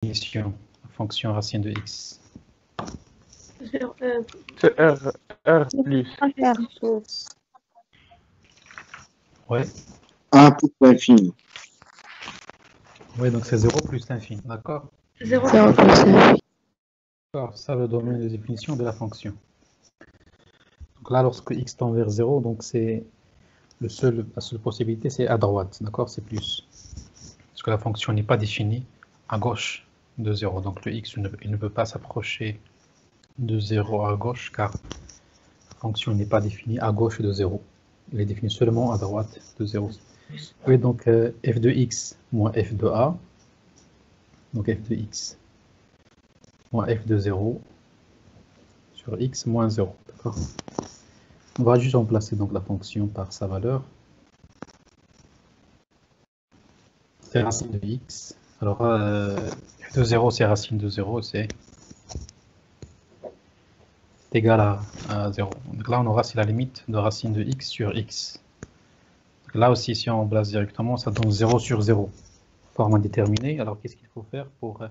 définition, la fonction racine de x. C'est R plus. Ouais. 1 plus l'infini. Oui, donc c'est 0 plus l'infini, d'accord? 0 plus l'infini. D'accord, ça le domaine de définition de la fonction. Donc là, lorsque x tend vers 0, donc c'est la seule possibilité, c'est à droite, d'accord? C'est plus. Parce que la fonction n'est pas définie à gauche de 0. Donc le x il ne peut pas s'approcher de 0 à gauche, car la fonction n'est pas définie à gauche de 0. Elle est définie seulement à droite de 0. Oui, donc f de x moins f de a, donc f de x moins f de 0 sur x moins 0, d'accord? On va juste remplacer donc la fonction par sa valeur. C'est racine de x. Alors, f de 0, c'est racine de 0, c'est égal à 0. Donc là, on aura, c'est la limite de racine de x sur x. Donc là aussi, si on remplace directement, ça donne 0 sur 0. Forme indéterminée. Alors, qu'est-ce qu'il faut faire pour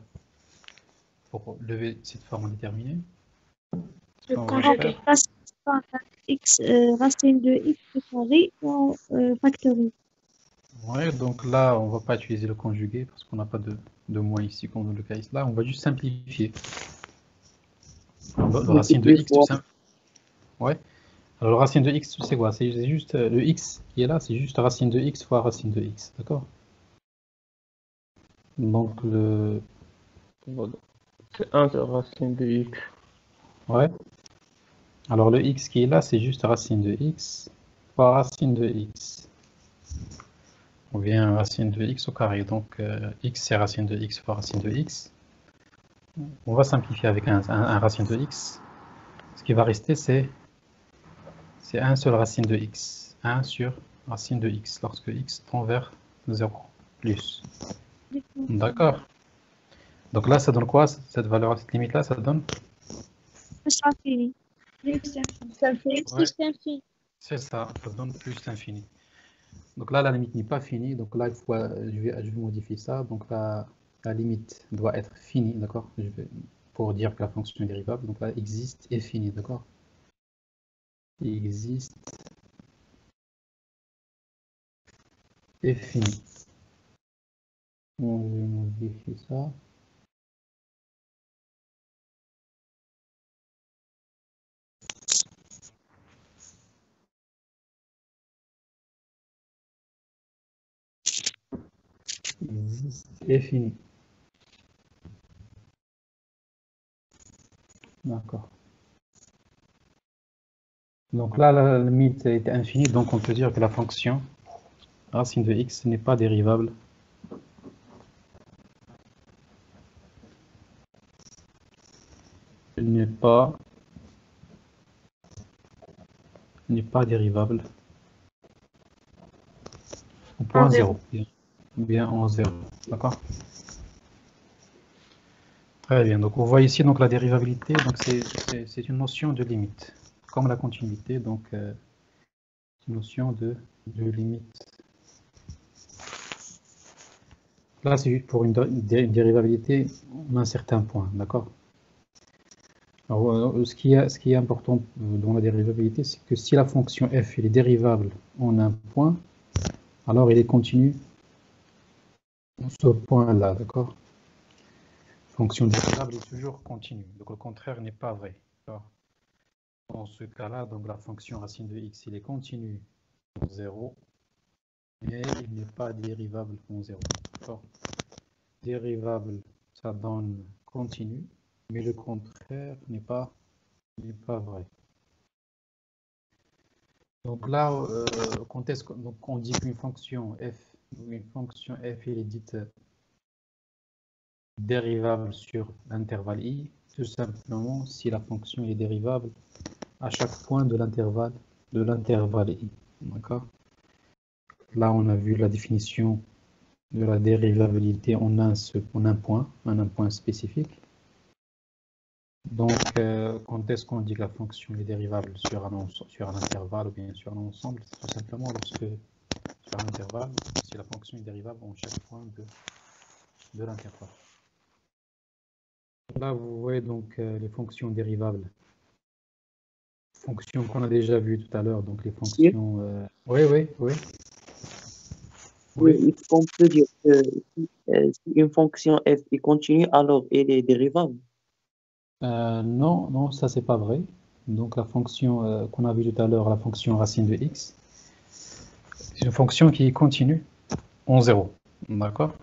lever cette forme indéterminée? Le conjuguer. X, racine de x carré ou factorise. Oui, donc là, on ne va pas utiliser le conjugué parce qu'on n'a pas de moins ici, comme dans le cas ici. Là, on va juste simplifier. Le racine de x, tout simple. Ouais. Alors, le racine de x, c'est quoi? C'est juste le x qui est là, c'est juste racine de x fois racine de x, d'accord? Donc, C'est 1 sur racine de x. ouais. Alors, le x qui est là, c'est juste racine de x fois racine de x. Ou bien racine de x au carré. Donc, x, c'est racine de x fois racine de x. On va simplifier avec un racine de x. Ce qui va rester, c'est 1 seul racine de x. 1 sur racine de x, lorsque x tend vers 0 plus. D'accord. Donc là, ça donne quoi? Cette valeur, cette limite-là, ça donne? Plus l'infini. Plus l'infini. C'est ça, ça donne plus l'infini. Donc là, la limite n'est pas finie. Donc là, je vais modifier ça. Donc là, la limite doit être finie, d'accord? Pour dire que la fonction est dérivable. Donc là, existe et finie, d'accord? Existe et fini. On va modifier ça. Existe et fini. D'accord. Donc là, la limite est infinie, donc on peut dire que la fonction racine de x n'est pas dérivable. Elle n'est pas dérivable au point 0. Bien en 0. D'accord? Très bien. Donc on voit ici donc la dérivabilité. Donc c'est une notion de limite, comme la continuité. Donc une notion de limite. Là, c'est juste pour une dérivabilité en un certain point, d'accord? Alors, ce qui est important dans la dérivabilité, c'est que si la fonction f est dérivable en un point, alors elle est continue en ce point-là, d'accord? Fonction dérivable est toujours continue, donc le contraire n'est pas vrai. Dans ce cas-là, donc la fonction racine de x, il est continu en 0, mais il n'est pas dérivable en 0. Dérivable, ça donne continu, mais le contraire n'est pas vrai. Donc là, quand est-ce qu'on dit qu'une fonction f, elle est dite dérivable sur l'intervalle i, tout simplement si la fonction est dérivable à chaque point de l'intervalle i. D'accord? Là, on a vu la définition de la dérivabilité en un point spécifique. Donc, quand est-ce qu'on dit que la fonction est dérivable sur un intervalle ou bien sur un ensemble? C'est tout simplement lorsque, sur un intervalle, si la fonction est dérivable en chaque point de l'intervalle. là, vous voyez donc les fonctions dérivables. Fonctions qu'on a déjà vues tout à l'heure, donc les fonctions... Oui, oui, oui. Oui. Est-ce qu'on peut dire que si une fonction f est continue, alors elle est dérivable? Non, non, ça c'est pas vrai. Donc la fonction qu'on a vue tout à l'heure, la fonction racine de x, c'est une fonction qui est continue en 0. D'accord?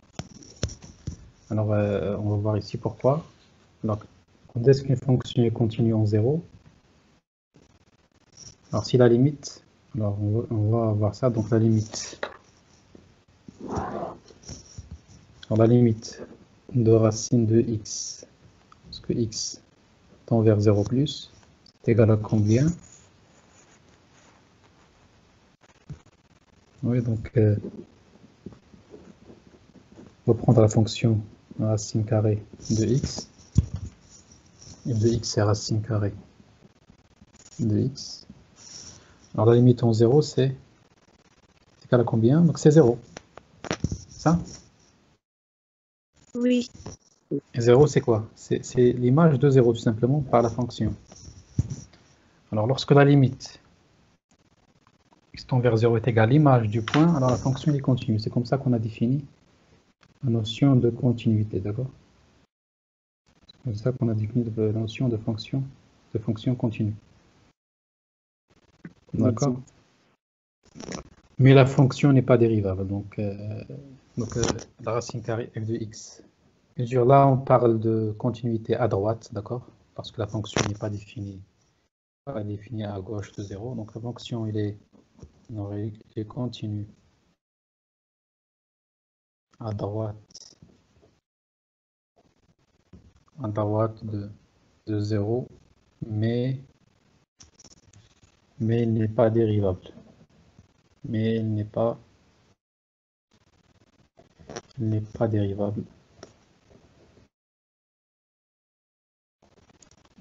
Alors on va voir ici pourquoi. Donc, quand est-ce qu'une fonction est continue en 0? Alors si la limite, alors on va voir ça, donc la limite. Alors la limite de racine de x, parce que x tend vers 0 plus, c'est égal à combien? Oui, donc on va prendre la fonction racine carrée de x. Et de x c'est racine carrée de x. Alors la limite en 0 c'est égal à combien? Donc c'est 0. Ça? Oui. Et 0 c'est quoi? C'est l'image de 0 tout simplement par la fonction. Alors lorsque la limite x tend vers 0 est égale à l'image du point, alors la fonction est continue. C'est comme ça qu'on a défini la notion de continuité, d'accord? C'est comme ça qu'on a défini la notion de fonction continue. D'accord? Mais la fonction n'est pas dérivable, donc la racine carrée f de x. Bien sûr, là on parle de continuité à droite, d'accord? Parce que la fonction n'est pas définie à gauche de 0, donc la fonction elle est continue à droite de 0, mais elle n'est pas dérivable. Mais elle n'est pas dérivable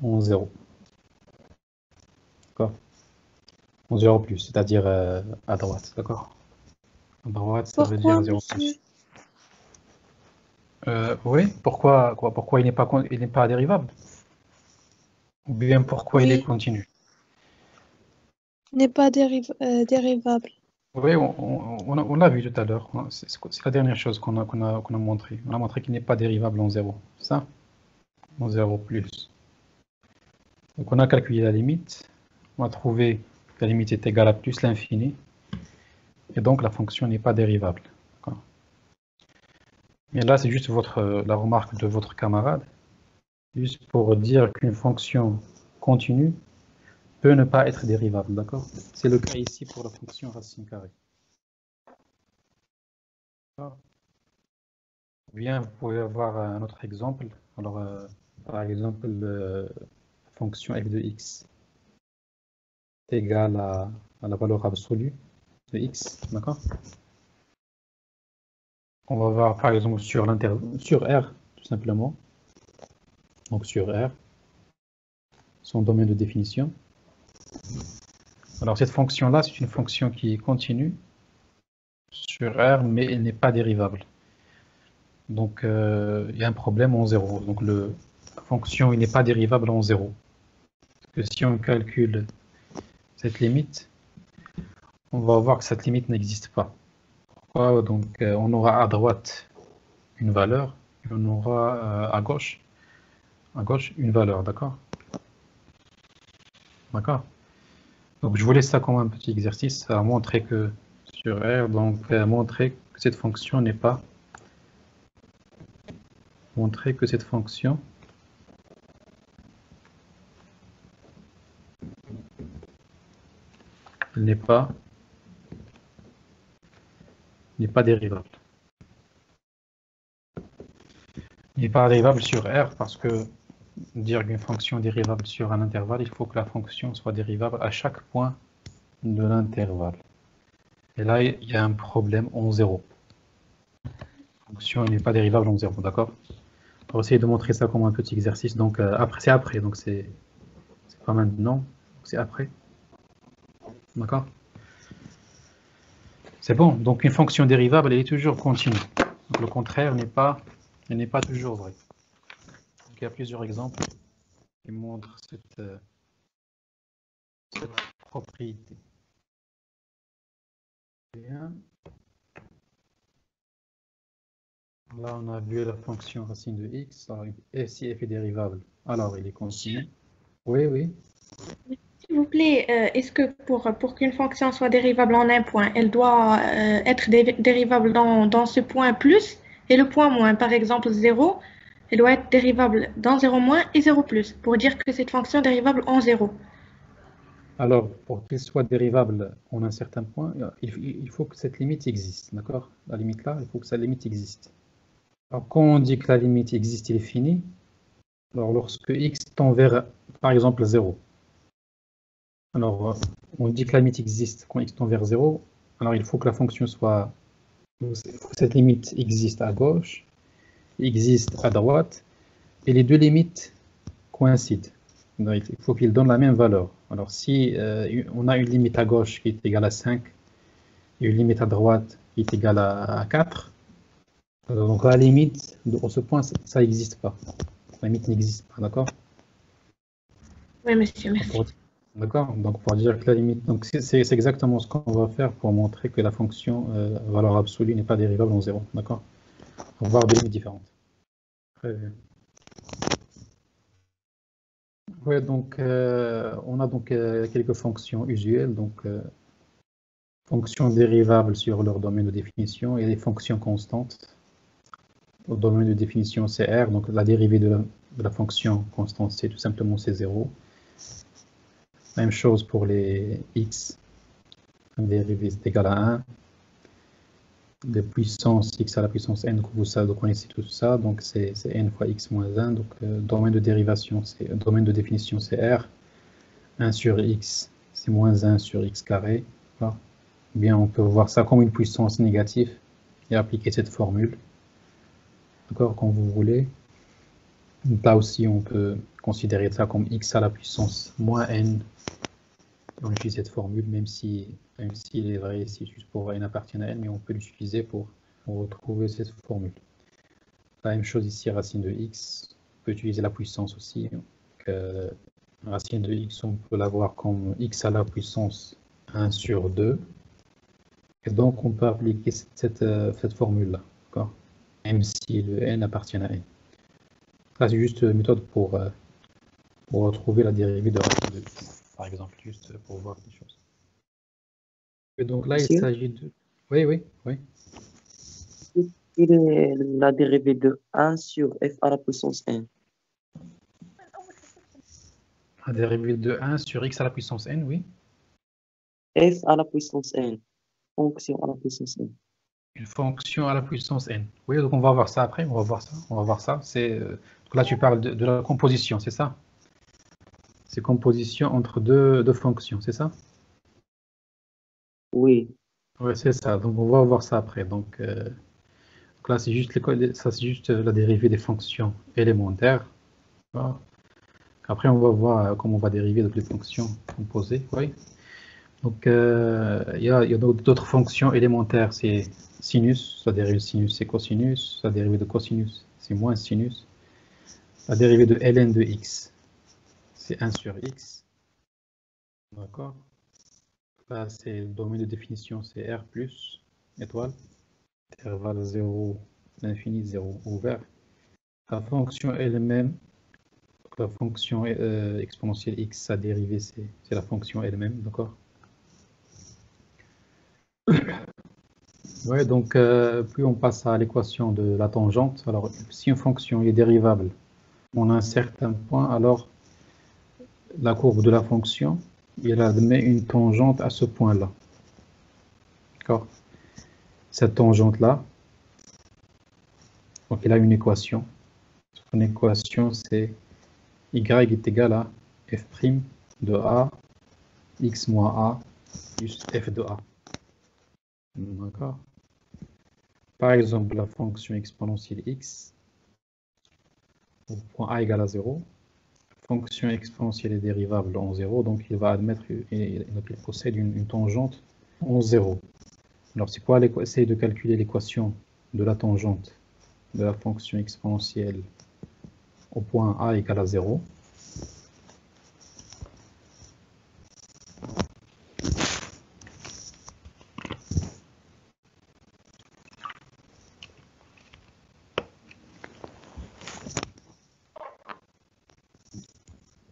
en 0. D'accord? En 0 plus, c'est-à-dire à droite, d'accord? À droite, ça veut dire 0 plus. Oui, pourquoi il n'est pas dérivable? Ou bien pourquoi il est continu? Il n'est pas dérivable. Oui, on l'a vu tout à l'heure. C'est la dernière chose qu'on a montré. On a montré qu'il n'est pas dérivable en 0. Ça? En 0 plus. Donc on a calculé la limite. On a trouvé que la limite est égale à plus l'infini. Et donc la fonction n'est pas dérivable. Mais là, c'est juste la remarque de votre camarade. Juste pour dire qu'une fonction continue peut ne pas être dérivable. D'accord? C'est le cas ici pour la fonction racine carrée. Bien, vous pouvez avoir un autre exemple. Alors, par exemple, la fonction f de x est égale à la valeur absolue de x, d'accord? On va voir par exemple sur R, tout simplement. Donc sur R, son domaine de définition. Alors cette fonction-là, c'est une fonction qui est continue sur R, mais elle n'est pas dérivable. Donc il y a un problème en 0. Donc la fonction n'est pas dérivable en 0. Parce que si on calcule cette limite, on va voir que cette limite n'existe pas. Pourquoi? Donc on aura à droite une valeur et on aura à gauche une valeur, d'accord? D'accord? Donc je vous laisse ça comme un petit exercice à montrer que sur R, donc montrer que cette fonction n'est pas n'est pas dérivable. Il n'est pas dérivable sur R parce que dire qu'une fonction est dérivable sur un intervalle, il faut que la fonction soit dérivable à chaque point de l'intervalle. Et là, il y a un problème en 0. La fonction n'est pas dérivable en 0, d'accord? On va essayer de montrer ça comme un petit exercice. Donc c'est après, donc c'est pas maintenant, c'est après. D'accord? C'est bon, donc une fonction dérivable, elle est toujours continue. Donc, le contraire n'est pas toujours vrai. il y a plusieurs exemples qui montrent cette propriété. Bien. Là, on a vu la fonction racine de x. Alors, si f est dérivable, alors il est continu. Oui, oui. S'il vous plaît, est-ce que pour qu'une fonction soit dérivable en un point, elle doit être dérivable dans ce point plus et le point moins? Par exemple, 0, elle doit être dérivable dans 0 moins et 0 plus, pour dire que cette fonction est dérivable en 0. Alors, pour qu'il soit dérivable en un certain point, il faut que cette limite existe, d'accord? La limite là, il faut que cette limite existe. Alors, quand on dit que la limite existe, il est fini, alors lorsque x tend vers, par exemple, 0, alors on dit que la limite existe quand x tend vers 0, alors il faut que la fonction soit, cette limite existe à gauche, existe à droite, et les deux limites coïncident. Donc, il faut qu'ils donnent la même valeur. Alors si on a une limite à gauche qui est égale à 5, et une limite à droite qui est égale à 4, donc la limite, dans ce point, ça n'existe pas. La limite n'existe pas, d'accord? Oui, monsieur, merci. D'accord? Donc pour dire que la limite, donc c'est exactement ce qu'on va faire pour montrer que la fonction valeur absolue n'est pas dérivable en 0, d'accord? On va voir des limites différentes. Très bien. Ouais, donc on a donc quelques fonctions usuelles, donc fonctions dérivables sur leur domaine de définition et des fonctions constantes. Au domaine de définition, c'est R, donc la dérivée de la fonction constante, c'est tout simplement c'est 0. Même chose pour les x, la dérivée est égale à 1. De puissance x à la puissance n, vous connaissez tout ça, donc c'est n fois x moins 1, donc domaine de dérivation, domaine de définition c'est R. 1 sur x, c'est moins 1 sur x carré. Voilà. Bien, on peut voir ça comme une puissance négative et appliquer cette formule. D'accord, quand vous voulez. Là aussi, on peut considérer ça comme x à la puissance moins n. On utilise cette formule, même s'il est vrai ici juste pour n appartient à n, mais on peut l'utiliser pour retrouver cette formule. La même chose ici, racine de x. On peut utiliser la puissance aussi. Donc, racine de x, on peut l'avoir comme x à la puissance 1 sur 2. Et donc, on peut appliquer cette formule-là, même si le n appartient à n. Là, c'est juste une méthode pour retrouver la dérivée de racine de x, par exemple, juste pour voir les choses. Et donc là, il s'agit de... Oui, oui, oui. Quelle est la dérivée de 1 sur f à la puissance n? La dérivée de 1 sur x à la puissance n, oui. F à la puissance n. Fonction à la puissance n. Une fonction à la puissance n. Oui, donc on va voir ça après, on va voir ça. Là, tu parles de la composition, c'est ça? C'est composition entre deux fonctions, c'est ça? Oui. Oui, c'est ça. Donc on va voir ça après. Donc là, c'est juste la dérivée des fonctions élémentaires. Voilà. Après, on va voir comment on va dériver toutes les fonctions composées. Oui. Donc, il y a d'autres fonctions élémentaires. C'est sinus, la dérivée de sinus, c'est cosinus. La dérivée de cosinus, c'est moins sinus. La dérivée de ln de x, c'est 1 sur x. D'accord. Là, c'est le domaine de définition, c'est R plus, étoile. Intervalle 0, l'infini, 0 ouvert. La fonction elle-même, la fonction exponentielle x, sa dérivée, c'est la fonction elle-même, d'accord? Ouais, donc plus on passe à l'équation de la tangente, alors si une fonction est dérivable en un certain point, alors la courbe de la fonction, elle admet une tangente à ce point-là. D'accord? Cette tangente-là, donc il a une équation. Son équation, c'est y est égal à f' de a, x moins a, plus f de a. D'accord? Par exemple, la fonction exponentielle x, au point a égale à 0, fonction exponentielle est dérivable en 0, donc il va admettre, il possède une tangente en 0. Alors c'est quoi essayer de calculer l'équation de la tangente de la fonction exponentielle au point A égale à 0.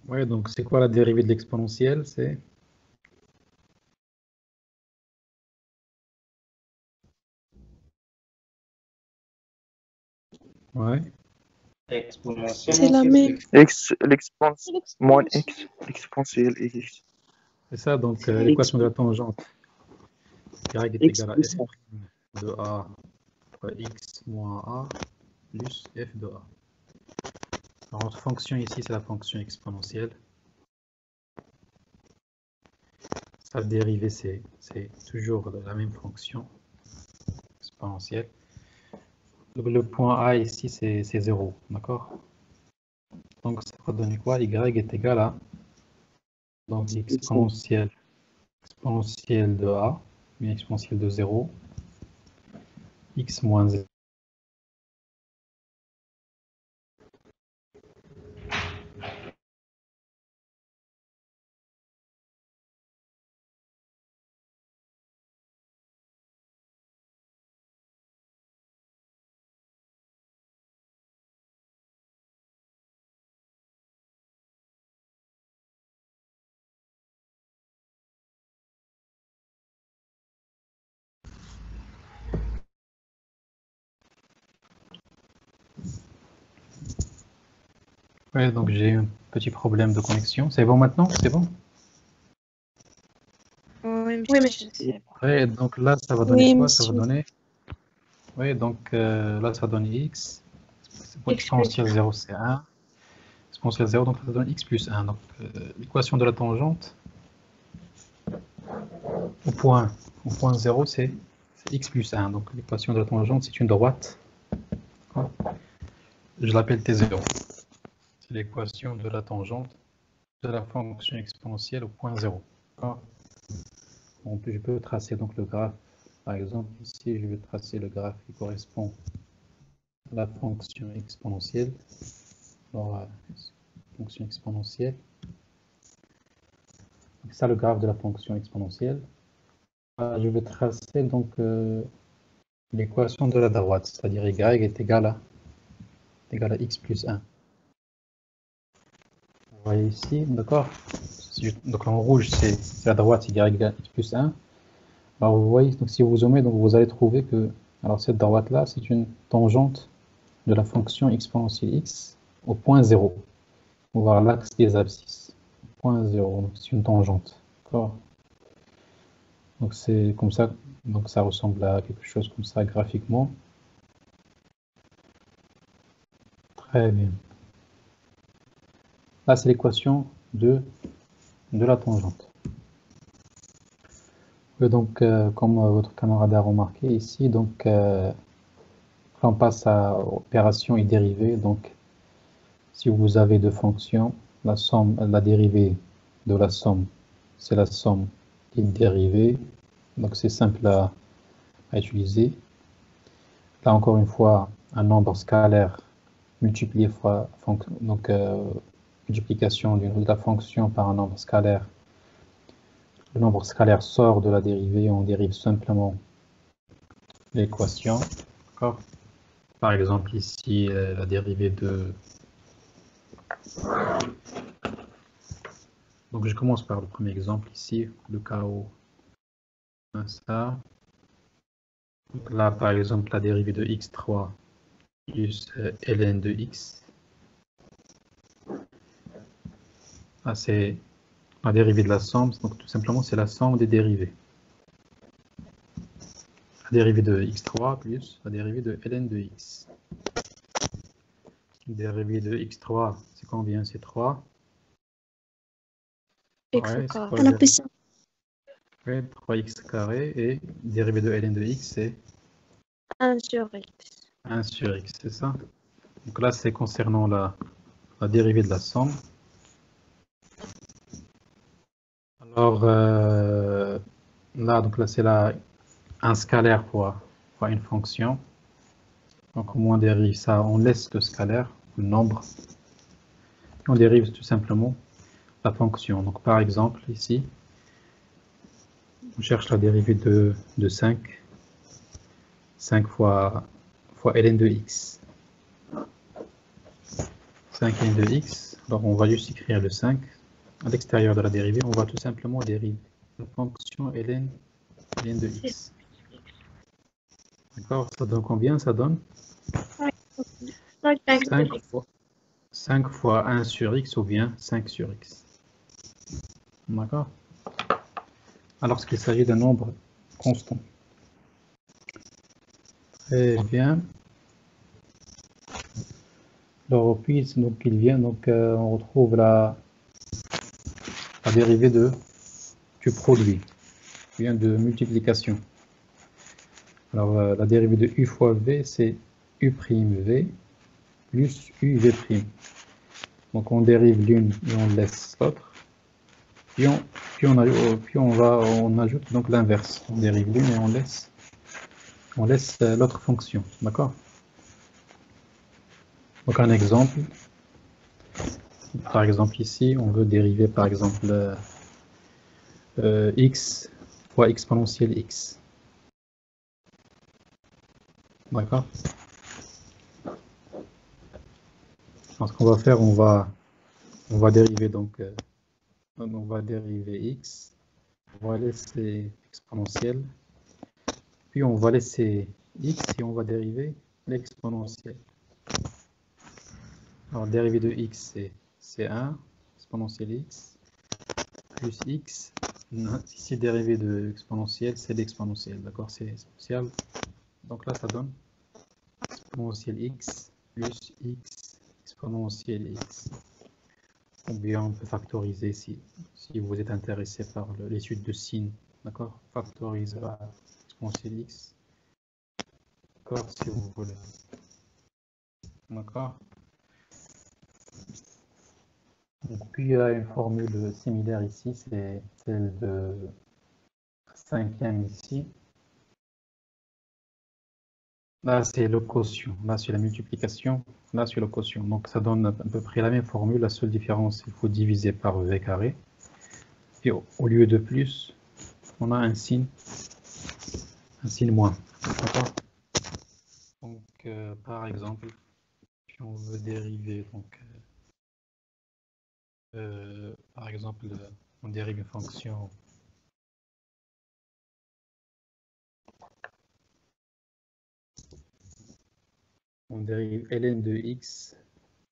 Ouais, donc c'est quoi la dérivée de l'exponentielle? C'est ouais. C'est la même. X, l'exponentielle, moins X, l'exponentielle X. C'est ça, donc l'équation de la tangente. Y est X égal à plus f de A fois x moins A plus f de A. Alors, notre fonction ici, c'est la fonction exponentielle. Sa dérivée, c'est toujours la même fonction exponentielle. Donc, le point A ici, c'est 0, d'accord? Donc, ça va donner quoi? Y est égal à donc, exponentielle de A, une exponentielle de 0, x moins 0. Ouais, donc j'ai eu un petit problème de connexion. C'est bon maintenant? C'est bon? Oui, Oui, monsieur. monsieur. Ouais, donc là, ça va donner Oui, quoi? Ça va monsieur. donner. Oui, donc là, ça va donner x. Pour X plus exponentielle 0, c'est 1. Exponentielle 0, donc ça donne x plus 1. Donc l'équation de la tangente au point 0, c'est x plus 1. Donc l'équation de la tangente, c'est une droite. Je l'appelle T0. C'est l'équation de la tangente de la fonction exponentielle au point 0. Je peux tracer donc le graphe. Par exemple, ici, je vais tracer le graphe qui correspond à la fonction exponentielle. Alors, fonction exponentielle. C'est ça le graphe de la fonction exponentielle. Je vais tracer donc l'équation de la droite, c'est-à-dire y est égal à x plus 1. Vous voyez ici, d'accord? Donc en rouge, c'est la droite, y égale à x plus 1. Alors vous voyez, donc si vous zoomez, donc vous allez trouver que alors cette droite-là, c'est une tangente de la fonction exponentielle x au point 0. On va voir l'axe des abscisses. Point 0, donc c'est une tangente. D'accord? Donc c'est comme ça, donc ça ressemble à quelque chose comme ça graphiquement. Très bien. Là, c'est l'équation de la tangente. Et donc, comme votre camarade a remarqué ici, donc on passe à opération et dérivée. Donc, si vous avez deux fonctions, la dérivée de la somme, c'est la somme et dérivée. Donc, c'est simple à utiliser. Là, encore une fois, un nombre scalaire multiplié fois donc multiplication de la fonction par un nombre scalaire. Le nombre scalaire sort de la dérivée, on dérive simplement l'équation. Par exemple, ici, la dérivée de... Donc, je commence par le premier exemple ici, le cas où ça. Donc là, par exemple, la dérivée de x3 plus ln de x. Ah, c'est la dérivée de la somme, donc tout simplement, c'est la somme des dérivées. La dérivée de x3 plus la dérivée de ln de x. La dérivée de x3, c'est combien? C'est 3. X Ouais, carré. c'est quoi ouais, 3x carré et dérivée de ln de x, c'est 1 sur X. 1 sur x, c'est ça? Donc là, c'est concernant la dérivée de la somme. Alors, là, c'est un scalaire fois une fonction. Donc, comment on dérive ça? On laisse le scalaire, le nombre, On dérive tout simplement la fonction. Donc par exemple, ici, on cherche la dérivée de 5. 5 fois ln de x. 5 ln de x. Alors on va juste écrire le 5. À l'extérieur de la dérivée, on va tout simplement dériver la fonction ln de x. D'accord? Ça donne combien? Ça donne 5 fois 1 sur x ou bien 5 sur x. D'accord? Alors qu'il s'agit d'un nombre constant. Très bien. Alors puis donc il vient, donc on retrouve la dérivée du produit, vient de multiplication. Alors la dérivée de u fois v, c'est u' v plus uv'. Donc on dérive l'une et on laisse l'autre. Puis on ajoute donc l'inverse. On dérive l'une et on laisse l'autre fonction. D'accord? Donc un exemple. Par exemple ici, on veut dériver par exemple x fois exponentielle x. D'accord? Alors, ce qu'on va faire, on va dériver donc on va dériver x, on va laisser exponentielle, puis on va laisser x et on va dériver l'exponentielle. Alors dérivée de x c'est 1, exponentielle x, plus x, ici dérivée de exponentielle c'est l'exponentielle, d'accord, c'est exponentielle. Donc là ça donne exponentielle x plus x exponentielle x. Ou bien on peut factoriser si vous êtes intéressé par l'étude de sin, d'accord, factorise à exponentielle x, d'accord, si vous voulez, d'accord. Donc, puis il y a une formule similaire ici, c'est celle de 5e ici. Là, c'est le quotient. Là, c'est la multiplication. Là, c'est le quotient. Donc, ça donne à peu près la même formule. La seule différence, il faut diviser par v carré. Et au lieu de plus, on a un signe moins. D'accord? Donc, par exemple, si on veut dériver, donc, par exemple, on dérive une fonction. On dérive ln de x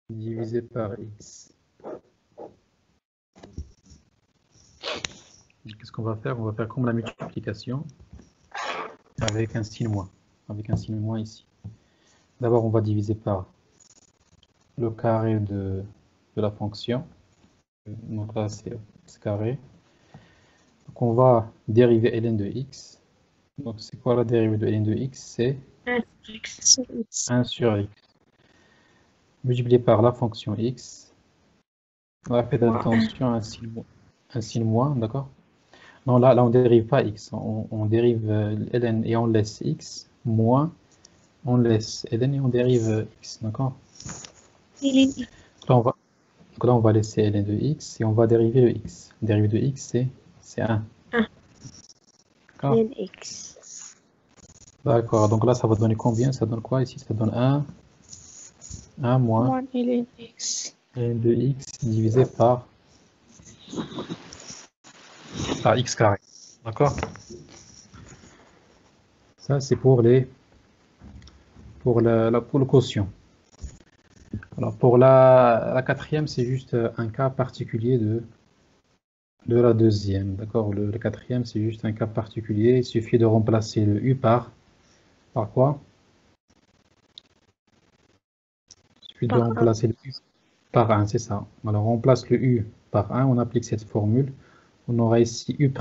divisé par x. Qu'est-ce qu'on va faire? On va faire comme la multiplication avec un signe moins. Avec un signe moins ici. D'abord, on va diviser par le carré de la fonction. Donc là, c'est x carré. Donc on va dériver ln de x. Donc c'est quoi la dérivée de ln de x? C'est 1 sur x. Multiplié par la fonction x. Là, faites attention à un signe moins, d'accord? Non, là on ne dérive pas x. On dérive ln et on laisse x, moins, on laisse ln et on dérive x, d'accord? Là, on va laisser ln de x et on va dériver le x. La dérivée de x, c'est 1. D'accord? D'accord, donc là, ça va donner combien? Ça donne quoi ici? Ça donne 1 moins ln de x divisé par x carré. D'accord? Ça, c'est pour le quotient. Alors, pour la quatrième, c'est juste un cas particulier de la deuxième. D'accord? Le quatrième, c'est juste un cas particulier. Il suffit de remplacer le u par quoi? Il suffit de remplacer le u par 1, c'est ça. Alors, on remplace le u par 1, on applique cette formule. On aura ici u'.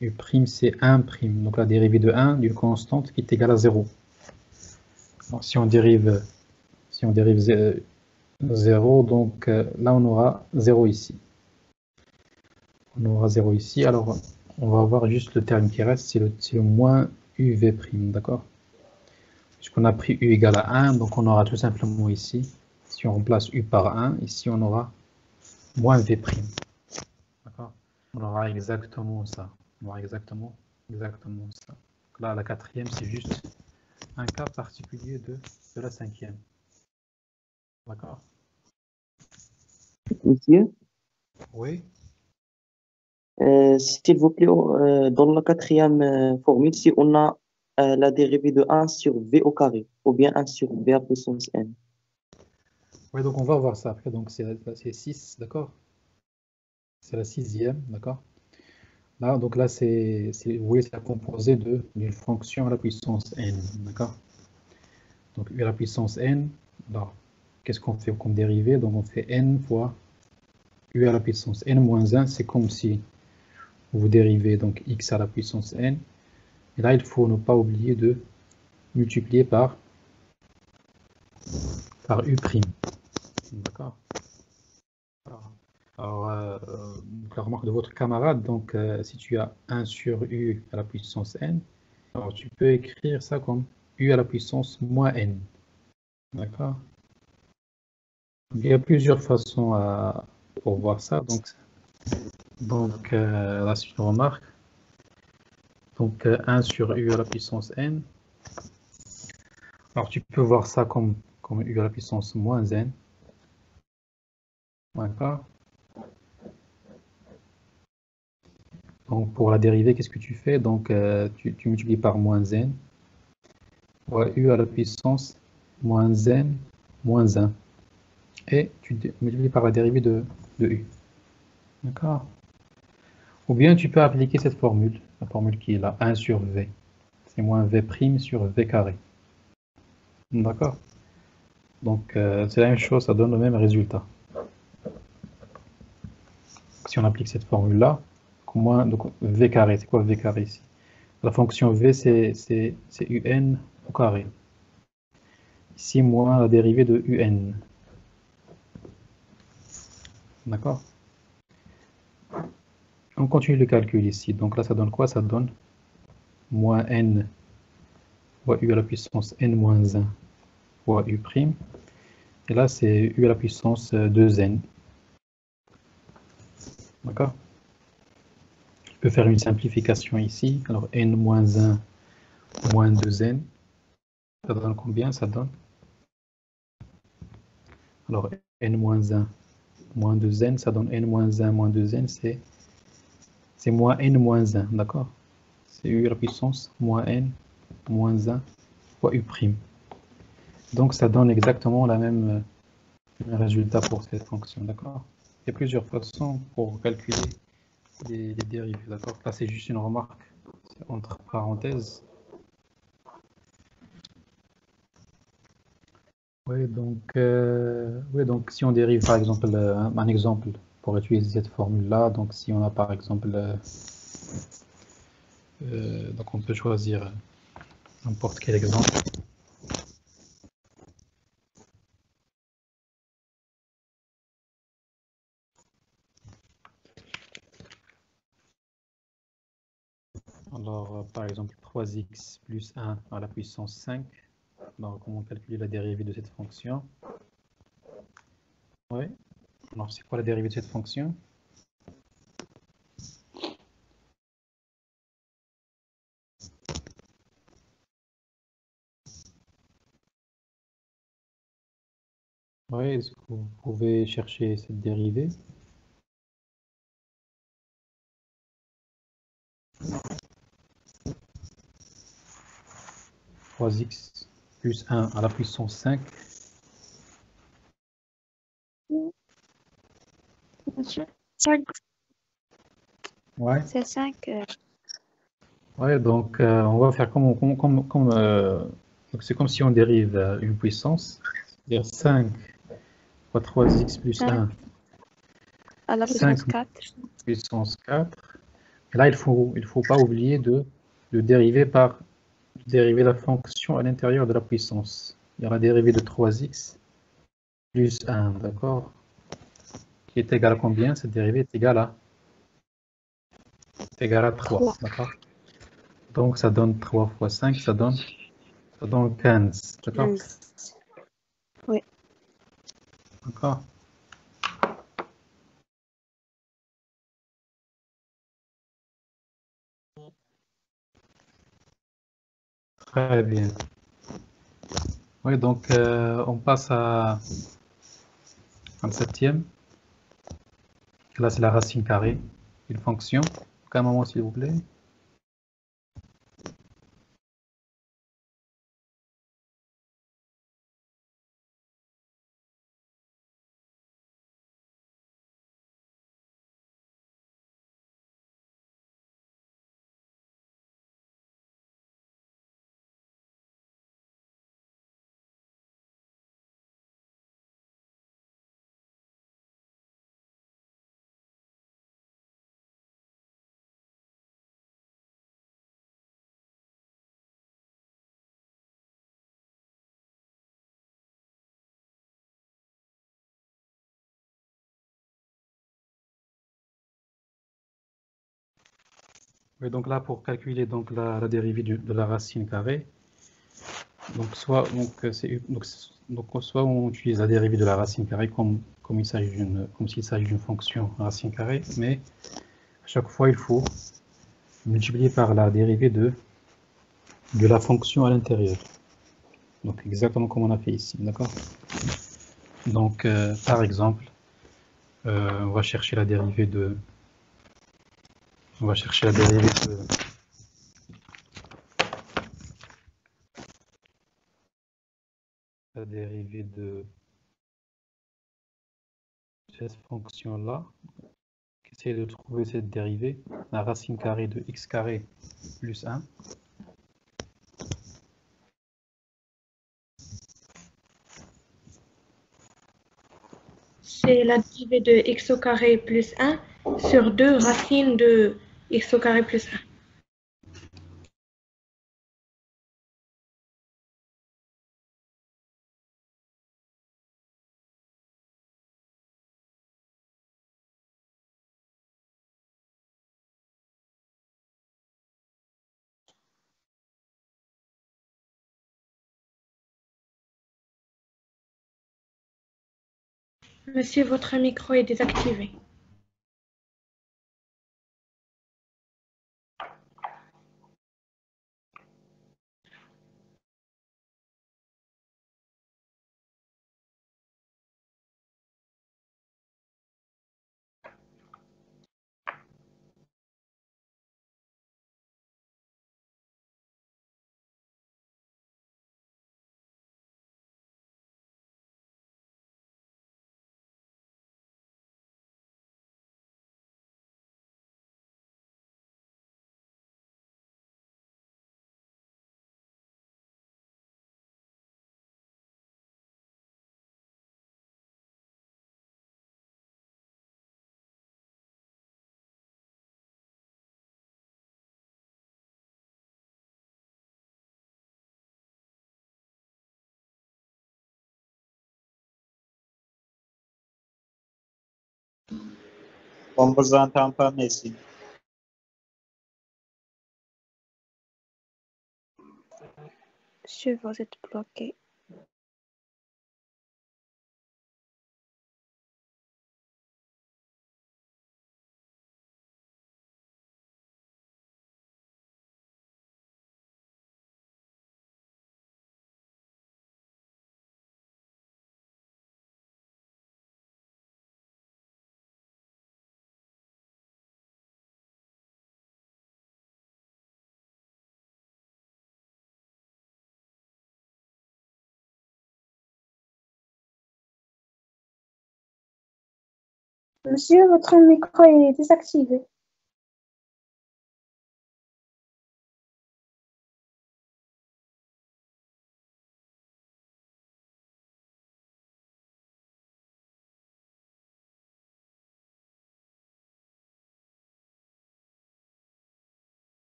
U', c'est 1'. Donc, la dérivée de 1 d'une constante qui est égale à 0. Donc, si on dérive 0, donc là, on aura 0 ici. On aura 0 ici. Alors, on va avoir juste le terme qui reste, c'est le moins uv', d'accord? Puisqu'on a pris u égale à 1, donc on aura tout simplement ici, si on remplace u par 1, ici on aura moins V'. D'accord? On aura exactement ça. On aura exactement ça. Donc là, la quatrième, c'est juste un cas particulier de la cinquième. D'accord? Monsieur, Oui. s'il vous plaît, dans la quatrième formule, si on a la dérivée de 1 sur V au carré, ou bien 1 sur V à puissance n. Oui, donc on va voir ça après. Donc c'est 6, d'accord? C'est la sixième, d'accord? Là, donc là, vous voyez, c'est la composée d'une fonction à la puissance n, d'accord? Donc u à la puissance n, alors qu'est-ce qu'on fait comme dérivée? Donc on fait n fois u à la puissance n moins 1, c'est comme si vous dérivez donc x à la puissance n. Et là, il faut ne pas oublier de multiplier par u'. D'accord? Alors, la remarque de votre camarade, donc si tu as 1 sur u à la puissance n, alors tu peux écrire ça comme u à la puissance moins n. D'accord? Il y a plusieurs façons pour voir ça. Donc là, c'est une remarque. Donc 1 sur u à la puissance n. Alors tu peux voir ça comme u à la puissance moins n. D'accord? Donc pour la dérivée, qu'est-ce que tu fais? Donc tu multiplies par moins n. Fois u à la puissance moins n moins 1. Et tu multiplies par la dérivée de u. D'accord? Ou bien tu peux appliquer cette formule, la formule qui est là, 1 sur v. C'est moins v' sur v carré. D'accord? Donc c'est la même chose, ça donne le même résultat. Si on applique cette formule-là, donc v carré, c'est quoi v carré ici? La fonction v, c'est un au carré. Ici, moins la dérivée de un. D'accord? On continue le calcul ici. Donc là, ça donne quoi? Ça donne moins n fois u à la puissance n moins 1 fois u'. Et là, c'est u à la puissance 2n. D'accord? Je peux faire une simplification ici. Alors, n moins 1 moins 2n. Ça donne combien? Ça donne... Alors, n moins 1 moins 2n, ça donne n moins 1 moins 2n, c'est moins n moins 1, d'accord? C'est u à la puissance moins n moins 1 fois u'. Donc ça donne exactement le même résultat pour cette fonction, d'accord? Il y a plusieurs façons pour calculer les dérivées, d'accord? Là c'est juste une remarque entre parenthèses. Oui, donc si on dérive par exemple un exemple pour utiliser cette formule-là, donc si on a par exemple, donc on peut choisir n'importe quel exemple. Alors, par exemple, 3x plus 1 à la puissance 5. Alors, comment calculer la dérivée de cette fonction? Oui. Alors, c'est quoi la dérivée de cette fonction? Oui, est-ce que vous pouvez chercher cette dérivée? « 3x plus 1 à la puissance 5. » Monsieur, 5, Ouais. c'est 5. Ouais, donc on va faire donc c'est comme si on dérive une puissance, c'est-à-dire 5 fois 3x plus 5 1, à la 5 puissance 4. puissance 4. Et là, il faut pas oublier de dériver la fonction à l'intérieur de la puissance. Il y a la dérivée de 3x plus 1, d'accord? Qui est égal à combien? Cette dérivée est égale à 3, d'accord? Donc ça donne 3 fois 5, ça donne 15, d'accord? 15. Oui. D'accord? Très bien. Oui, donc on passe à un septième. Là, c'est la racine carrée d'une fonction. Donc, un moment, s'il vous plaît. Oui, donc là, pour calculer donc, la dérivée de la racine carrée, donc soit, soit on utilise la dérivée de la racine carrée comme s'il s'agit d'une fonction racine carrée, mais à chaque fois, il faut multiplier par la dérivée de la fonction à l'intérieur. Donc exactement comme on a fait ici, d'accord? Donc par exemple, on va chercher la dérivée de cette fonction-là. Essayez de trouver cette dérivée, la racine carrée de x carré plus 1. C'est la dérivée de x au carré plus 1 sur 2 racines de x au carré plus 1. Monsieur, votre micro est désactivé. On ne vous entend pas, merci. Monsieur, vous êtes bloqué. Monsieur, votre micro est désactivé.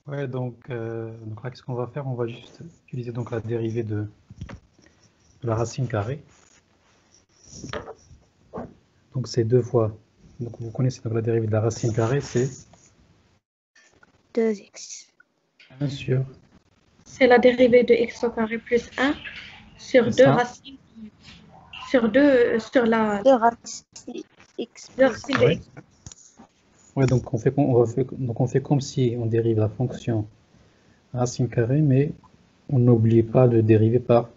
Ouais, donc là, qu'est-ce qu'on va faire? On va juste utiliser donc la dérivée de la racine carrée. Donc c'est 2 fois. Donc vous connaissez donc la dérivée de la racine carrée, c'est 2x. 1 sur, C'est la dérivée de x au carré plus 1 sur c'est 2 ça. racines. Sur 2, sur la 2 racines x deux plus racines de Ouais. x. Ouais, donc on fait comme si on dérive la fonction racine carrée, mais on n'oublie pas de dériver par,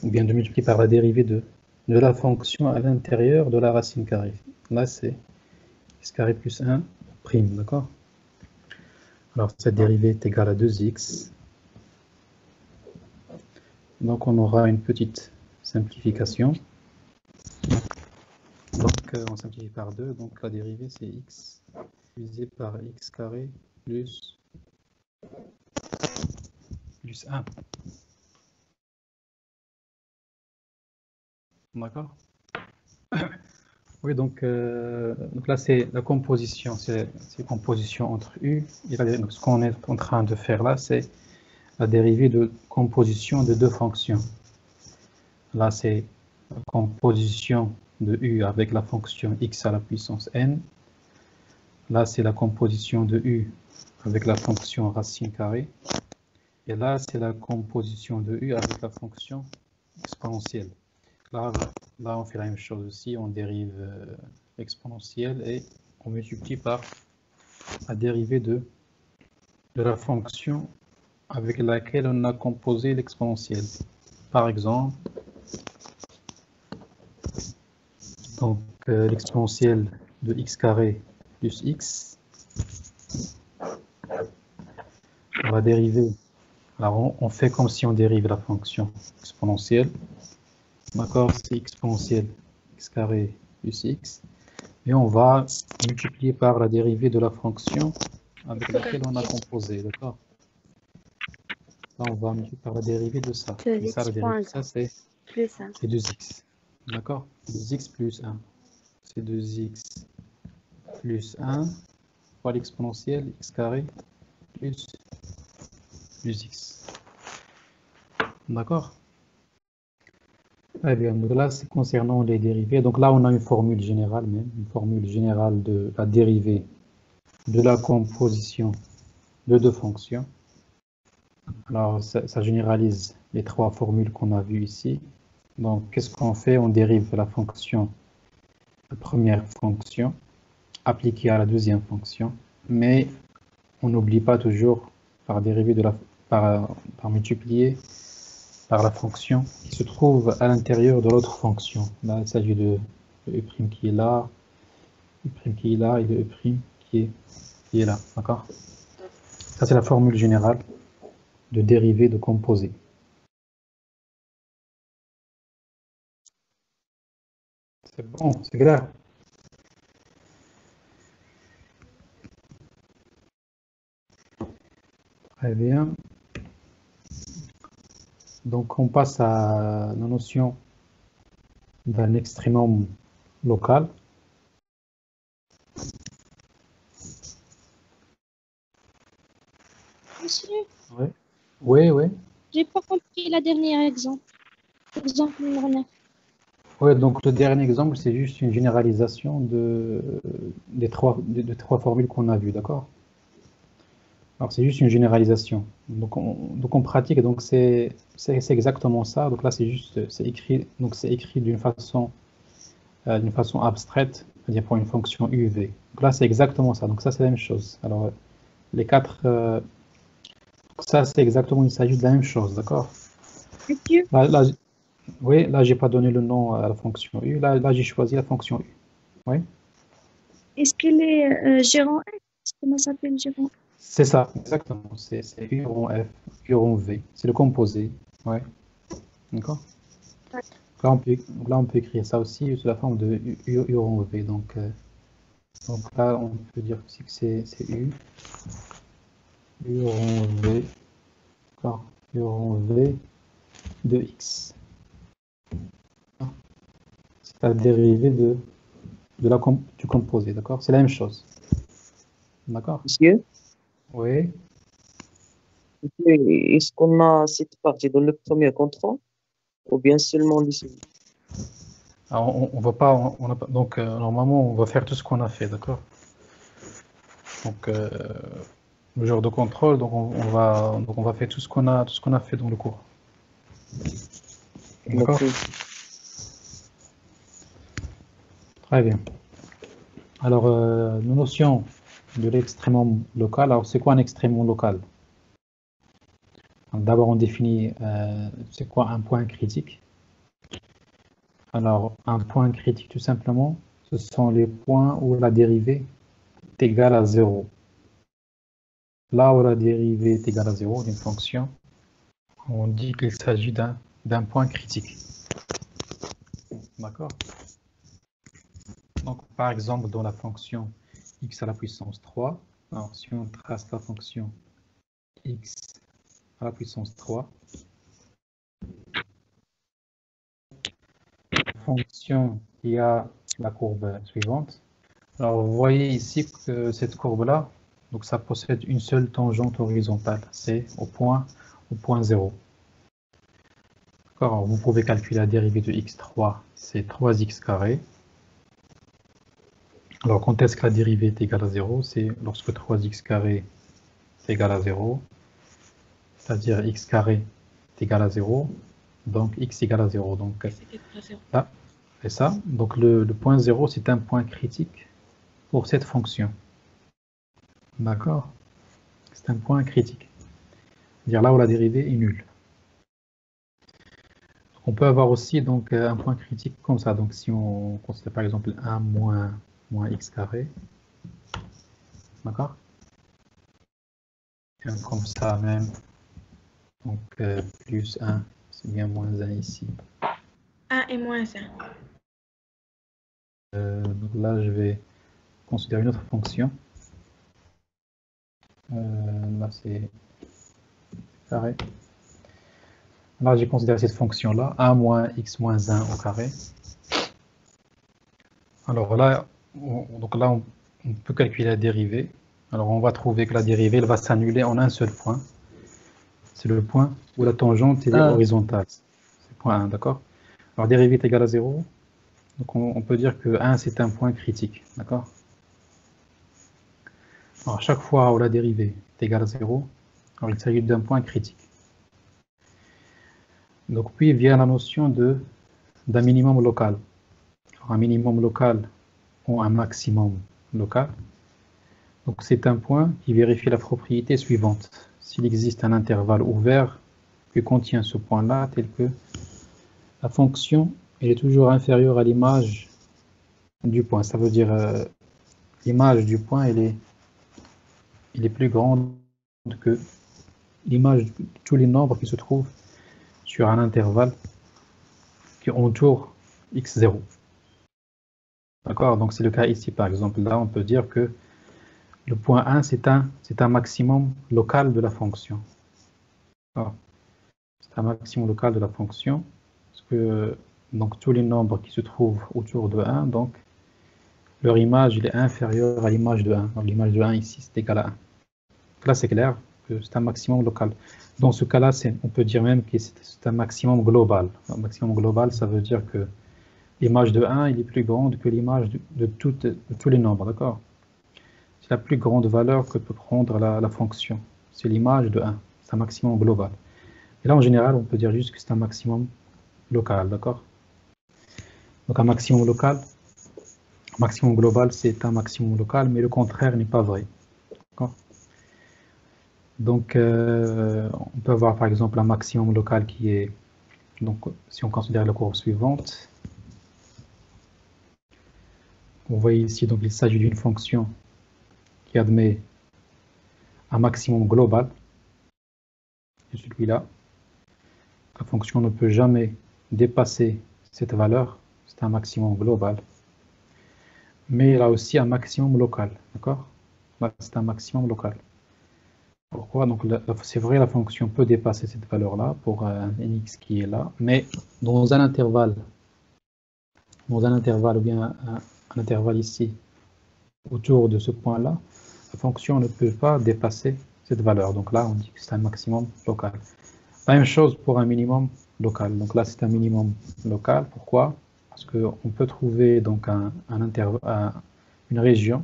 ou bien de multiplier par la dérivée de la fonction à l'intérieur de la racine carrée. Là, c'est x carré plus 1 prime, d'accord? Alors, cette dérivée est égale à 2x. Donc, on aura une petite simplification. Donc, on simplifie par 2. Donc, la dérivée, c'est x divisé par x carré plus 1. D'accord? Oui, donc là, c'est la composition. C'est composition entre u et la dérivée. Donc, ce qu'on est en train de faire là, c'est la dérivée de composition de deux fonctions. Là, c'est la composition de u avec la fonction x à la puissance n. Là, c'est la composition de u avec la fonction racine carrée. Et là, c'est la composition de u avec la fonction exponentielle. Là, on fait la même chose aussi. On dérive l'exponentielle et on multiplie par la dérivée de la fonction avec laquelle on a composé l'exponentielle. Par exemple, donc l'exponentielle de x carré plus x, on va dériver. Alors on fait comme si on dérive la fonction exponentielle. D'accord, c'est exponentielle x carré plus x. Et on va multiplier par la dérivée de la fonction avec laquelle on a composé. D'accord. Là, on va multiplier par la dérivée de ça. Et ça, la dérivée de ça, c'est plus 1. 2x. D'accord, 2x plus 1. C'est 2x plus 1 fois l'exponentielle x carré plus x. D'accord. Très bien, donc là c'est concernant les dérivés. Donc là on a une formule générale même, une formule générale de la dérivée de la composition de deux fonctions. Alors ça généralise les trois formules qu'on a vues ici. Donc qu'est-ce qu'on fait? On dérive la fonction, la première fonction, appliquée à la deuxième fonction, mais on n'oublie pas toujours par dériver par multiplier par la fonction qui se trouve à l'intérieur de l'autre fonction. Là, il s'agit de E' qui est là, E' qui est là et de E' qui est là. D'accord? Ça, c'est la formule générale de dérivée de composé. C'est bon, c'est clair. Très bien. Donc, on passe à la notion d'un extrémum local. Monsieur, Oui, oui, oui. j'ai pas compris la dernière exemple. Exemple numéro 9. Oui, donc le dernier exemple, c'est juste une généralisation des trois formules qu'on a vues, d'accord? Alors, c'est juste une généralisation. Donc, en pratique, donc c'est exactement ça. Donc là, c'est écrit d'une façon abstraite, c'est-à-dire pour une fonction UV. Donc là, c'est exactement ça. Donc ça, c'est la même chose. Alors, les quatre, ça, c'est exactement, il s'agit de la même chose, d'accord? Monsieur, Oui, là, j'ai pas donné le nom à la fonction U. Là, j'ai choisi la fonction U. Oui. est-ce qu'elle est gérant F? Est-ce qu'on s'appelle gérant? C'est ça, exactement. C'est U rond F, U rond V. C'est le composé. Ouais. D'accord. Là, on peut écrire ça aussi sous la forme de U rond V. Donc là, on peut dire aussi que c'est U rond V. D'accord. U rond V de X. C'est la dérivée du composé. D'accord. C'est la même chose. D'accord. Monsieur, Oui. est-ce qu'on a cette partie dans le premier contrôle ou bien seulement le second? Alors, on va pas, on a pas, donc normalement on va faire tout ce qu'on a fait, d'accord? Donc le genre de contrôle, donc on va faire tout ce qu'on a fait dans le cours. D'accord? Ok. Très bien. Alors, nos notions de l'extrémum local. Alors, c'est quoi un extrémum local? D'abord, on définit c'est quoi un point critique. Alors, un point critique, tout simplement, ce sont les points où la dérivée est égale à 0. Là où la dérivée est égale à 0 d'une fonction, on dit qu'il s'agit d'un point critique. D'accord? Donc, par exemple, dans la fonction x à la puissance 3, alors si on trace la fonction x à la puissance 3, fonction qui a la courbe suivante. Alors, vous voyez ici que cette courbe-là, donc ça possède une seule tangente horizontale, c'est au point 0. D'accord, vous pouvez calculer la dérivée de x3, c'est 3x carré. Alors, quand est-ce que la dérivée est égale à 0? C'est lorsque 3x carré est égal à 0, c'est-à-dire x carré est égal à 0, donc x égale à 0. Donc, là, c'est ça. Donc, le point 0, c'est un point critique pour cette fonction. D'accord? C'est un point critique. C'est-à-dire là où la dérivée est nulle. On peut avoir aussi donc, un point critique comme ça. Donc, si on considère par exemple 1 moins x carré, d'accord? Comme ça même. Donc, plus 1, c'est bien moins 1 ici. 1 et moins 1. Donc là, je vais considérer une autre fonction. Là, c'est carré. Là, j'ai considéré cette fonction-là, 1 moins x moins 1 au carré. Alors là, on peut calculer la dérivée. Alors, on va trouver que la dérivée, elle va s'annuler en un seul point. C'est le point où la tangente est horizontale. C'est le point 1, d'accord? Alors, dérivée est égale à 0. Donc, on peut dire que 1, c'est un point critique, d'accord? Alors, chaque fois où la dérivée est égale à 0, alors il s'agit d'un point critique. Donc, puis vient la notion d'un minimum local. Alors, un minimum local ou un maximum local. Donc, c'est un point qui vérifie la propriété suivante. S'il existe un intervalle ouvert qui contient ce point-là, tel que la fonction elle est toujours inférieure à l'image du point. Ça veut dire l'image du point elle est plus grande que l'image de tous les nombres qui se trouvent sur un intervalle qui entoure x0. D'accord? Donc c'est le cas ici par exemple. Là on peut dire que le point 1 c'est un maximum local de la fonction. C'est un maximum local de la fonction. Parce que donc, tous les nombres qui se trouvent autour de 1, donc leur image est inférieure à l'image de 1. Donc l'image de 1 ici c'est égal à 1. Là c'est clair que c'est un maximum local. Dans ce cas-là, on peut dire même que c'est un maximum global. Un maximum global, ça veut dire que l'image de 1 il est plus grande que l'image de tous les nombres, d'accord? C'est la plus grande valeur que peut prendre la fonction. C'est l'image de 1. C'est un maximum global. Et là, en général, on peut dire juste que c'est un maximum local, d'accord? Donc un maximum local, un maximum global, c'est un maximum local, mais le contraire n'est pas vrai. D'accord? Donc, on peut avoir par exemple un maximum local qui est, donc si on considère la courbe suivante, vous voyez ici, donc il s'agit d'une fonction qui admet un maximum global, et celui-là, la fonction ne peut jamais dépasser cette valeur, c'est un maximum global, mais il a aussi un maximum local, d'accord? Là, c'est un maximum local. Pourquoi? Donc, c'est vrai, la fonction peut dépasser cette valeur-là pour un x qui est là, mais dans un intervalle ou bien un intervalle ici, autour de ce point-là, la fonction ne peut pas dépasser cette valeur. Donc là, on dit que c'est un maximum local. La même chose pour un minimum local. Donc là, c'est un minimum local. Pourquoi? Parce qu'on peut trouver donc une région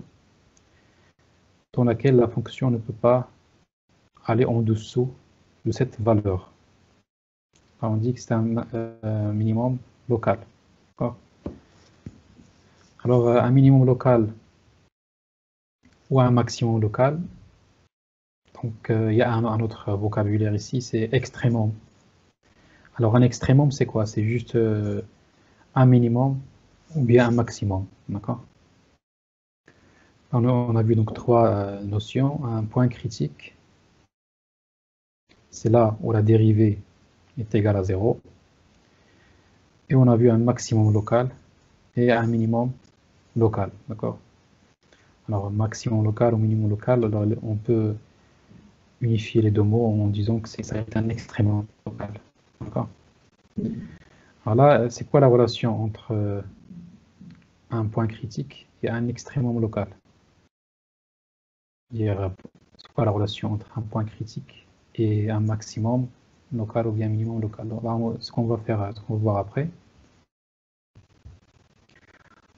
dans laquelle la fonction ne peut pas aller en dessous de cette valeur. Alors, on dit que c'est un minimum local. Alors, un minimum local ou un maximum local, donc il y a un autre vocabulaire ici, c'est extrémum. Alors, un extrémum, c'est quoi? C'est juste un minimum ou bien un maximum. D'accord? On a vu donc trois notions. Un point critique, c'est là où la dérivée est égale à 0. Et on a vu un maximum local et un minimum local. D'accord? Alors, maximum local ou minimum local, alors, on peut unifier les deux mots en disant que ça est un extrémum local. D'accord? Alors là, c'est quoi la relation entre un point critique et un extrémum local? C'est quoi la relation entre un point critique et un maximum local ou bien minimum local? Donc là, ce qu'on va faire, ce qu'on va voir après.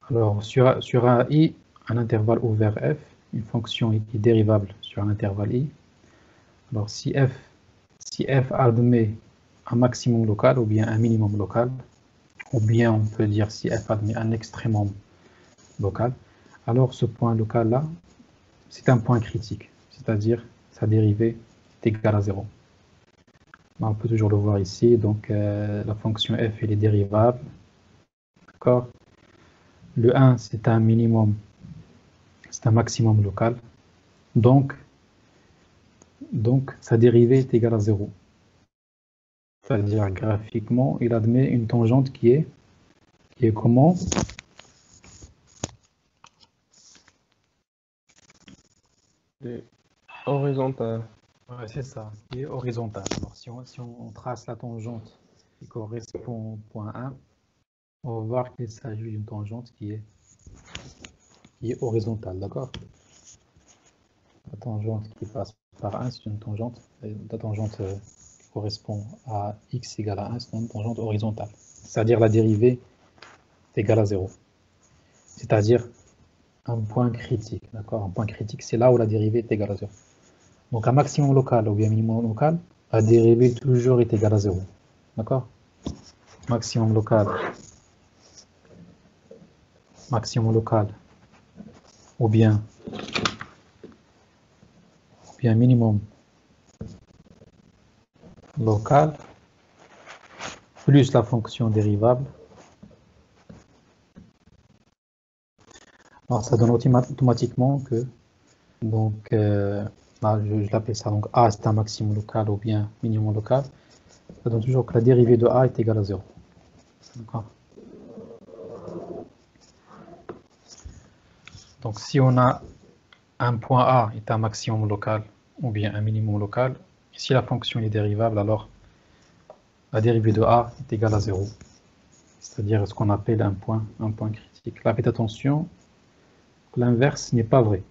Alors, sur un i, un intervalle ouvert f, une fonction est dérivable sur un intervalle i. Alors, si f admet un maximum local ou bien un minimum local, ou bien on peut dire si f admet un extrémum local, alors ce point local-là, c'est un point critique, c'est-à-dire sa dérivée est égale à 0. On peut toujours le voir ici, donc la fonction f elle est dérivable. D'accord. Le 1, c'est un minimum, c'est un maximum local. Donc sa dérivée est égale à 0. C'est-à-dire graphiquement, il admet une tangente qui est comment? Horizontale. Ouais, c'est ça, qui est horizontale. Alors si on trace la tangente qui correspond au point 1, on va voir qu'il s'agit d'une tangente qui est horizontale, d'accord? La tangente qui passe par 1, c'est une tangente. La tangente qui correspond à x égale à 1, c'est une tangente horizontale. C'est-à-dire la dérivée est égale à 0. C'est-à-dire un point critique, d'accord? Un point critique, c'est là où la dérivée est égale à 0. Donc un maximum local ou bien minimum local, la dérivée toujours est égale à 0. D'accord? Maximum local ou bien minimum local plus la fonction dérivable. Alors ça donne automatiquement que donc là, je l'appelle ça donc A c'est un maximum local ou bien minimum local. Ça donne toujours que la dérivée de A est égale à 0. D'accord. Donc si on a un point A est un maximum local ou bien un minimum local, et si la fonction est dérivable, alors la dérivée de A est égale à 0. C'est-à-dire ce qu'on appelle un point critique. Là, faites attention, l'inverse n'est pas vrai.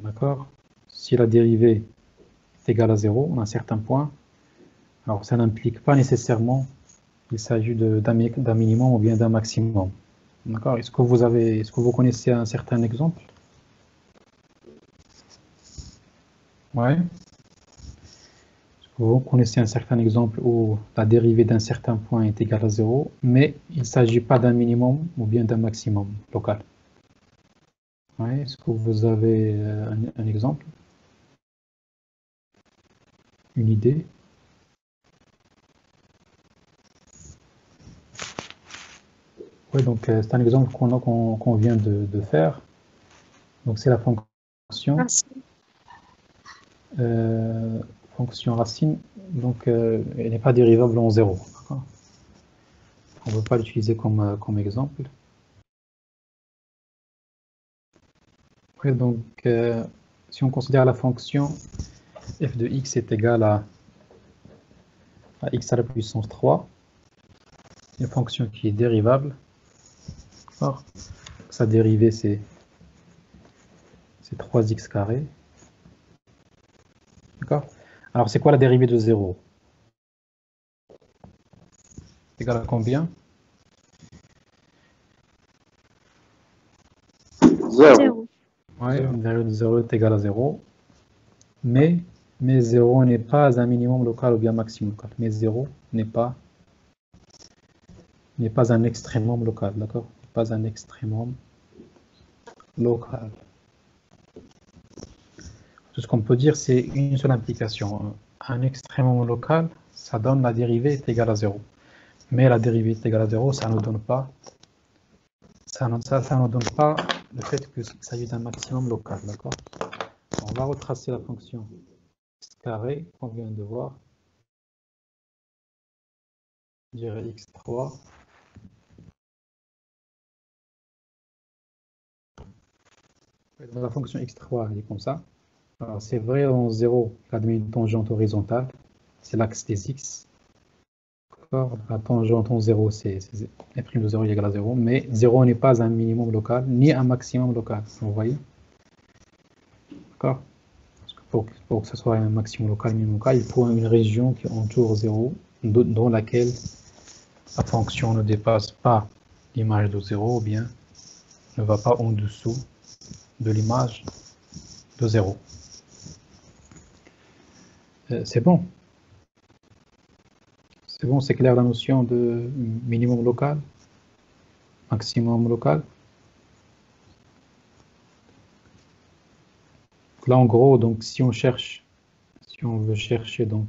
D'accord? Si la dérivée est égale à 0, on a un certain point, alors ça n'implique pas nécessairement qu'il s'agit d'un minimum ou bien d'un maximum. D'accord? Est-ce que vous connaissez un certain exemple? Ouais. Est-ce que vous connaissez un certain exemple où la dérivée d'un certain point est égale à 0, mais il ne s'agit pas d'un minimum ou bien d'un maximum local? Ouais. Est-ce que vous avez un exemple? Une idée? Oui, donc c'est un exemple qu'on vient de faire. Donc c'est la fonction racine. Donc elle n'est pas dérivable en 0. On ne peut pas l'utiliser comme exemple. Oui, donc si on considère la fonction f de x est égale à x à la puissance 3, une fonction qui est dérivable. Alors, sa dérivée, c'est 3x carré. D'accord? Alors, c'est quoi la dérivée de 0? C'est égal à combien? 0. Oui, une dérivée de 0 est égale à 0. mais 0 n'est pas un minimum local ou bien maximum local. Mais 0 n'est pas un extrémum local, d'accord? Pas un extrémum local. Tout ce qu'on peut dire, c'est une seule implication. Un extrémum local, ça donne la dérivée est égale à 0. Mais la dérivée est égale à 0, ça ne donne pas le fait qu'il s'agit d'un maximum local, d'accord? On va retracer la fonction x carré qu'on vient de voir. Je dirais x3. La fonction x3 elle est comme ça. Alors c'est vrai, en 0, il admet une tangente horizontale. C'est l'axe des x. La tangente en 0, c'est f' de 0 égale à 0. Mais 0 n'est pas un minimum local, ni un maximum local. Vous voyez? D'accord? Pour que ce soit un maximum local, minimum local, il faut une région qui entoure 0, dans laquelle la fonction ne dépasse pas l'image de 0, ou bien ne va pas en dessous de l'image de 0. C'est bon. C'est bon, c'est clair la notion de minimum local, maximum local. Là, en gros, donc, si on veut chercher donc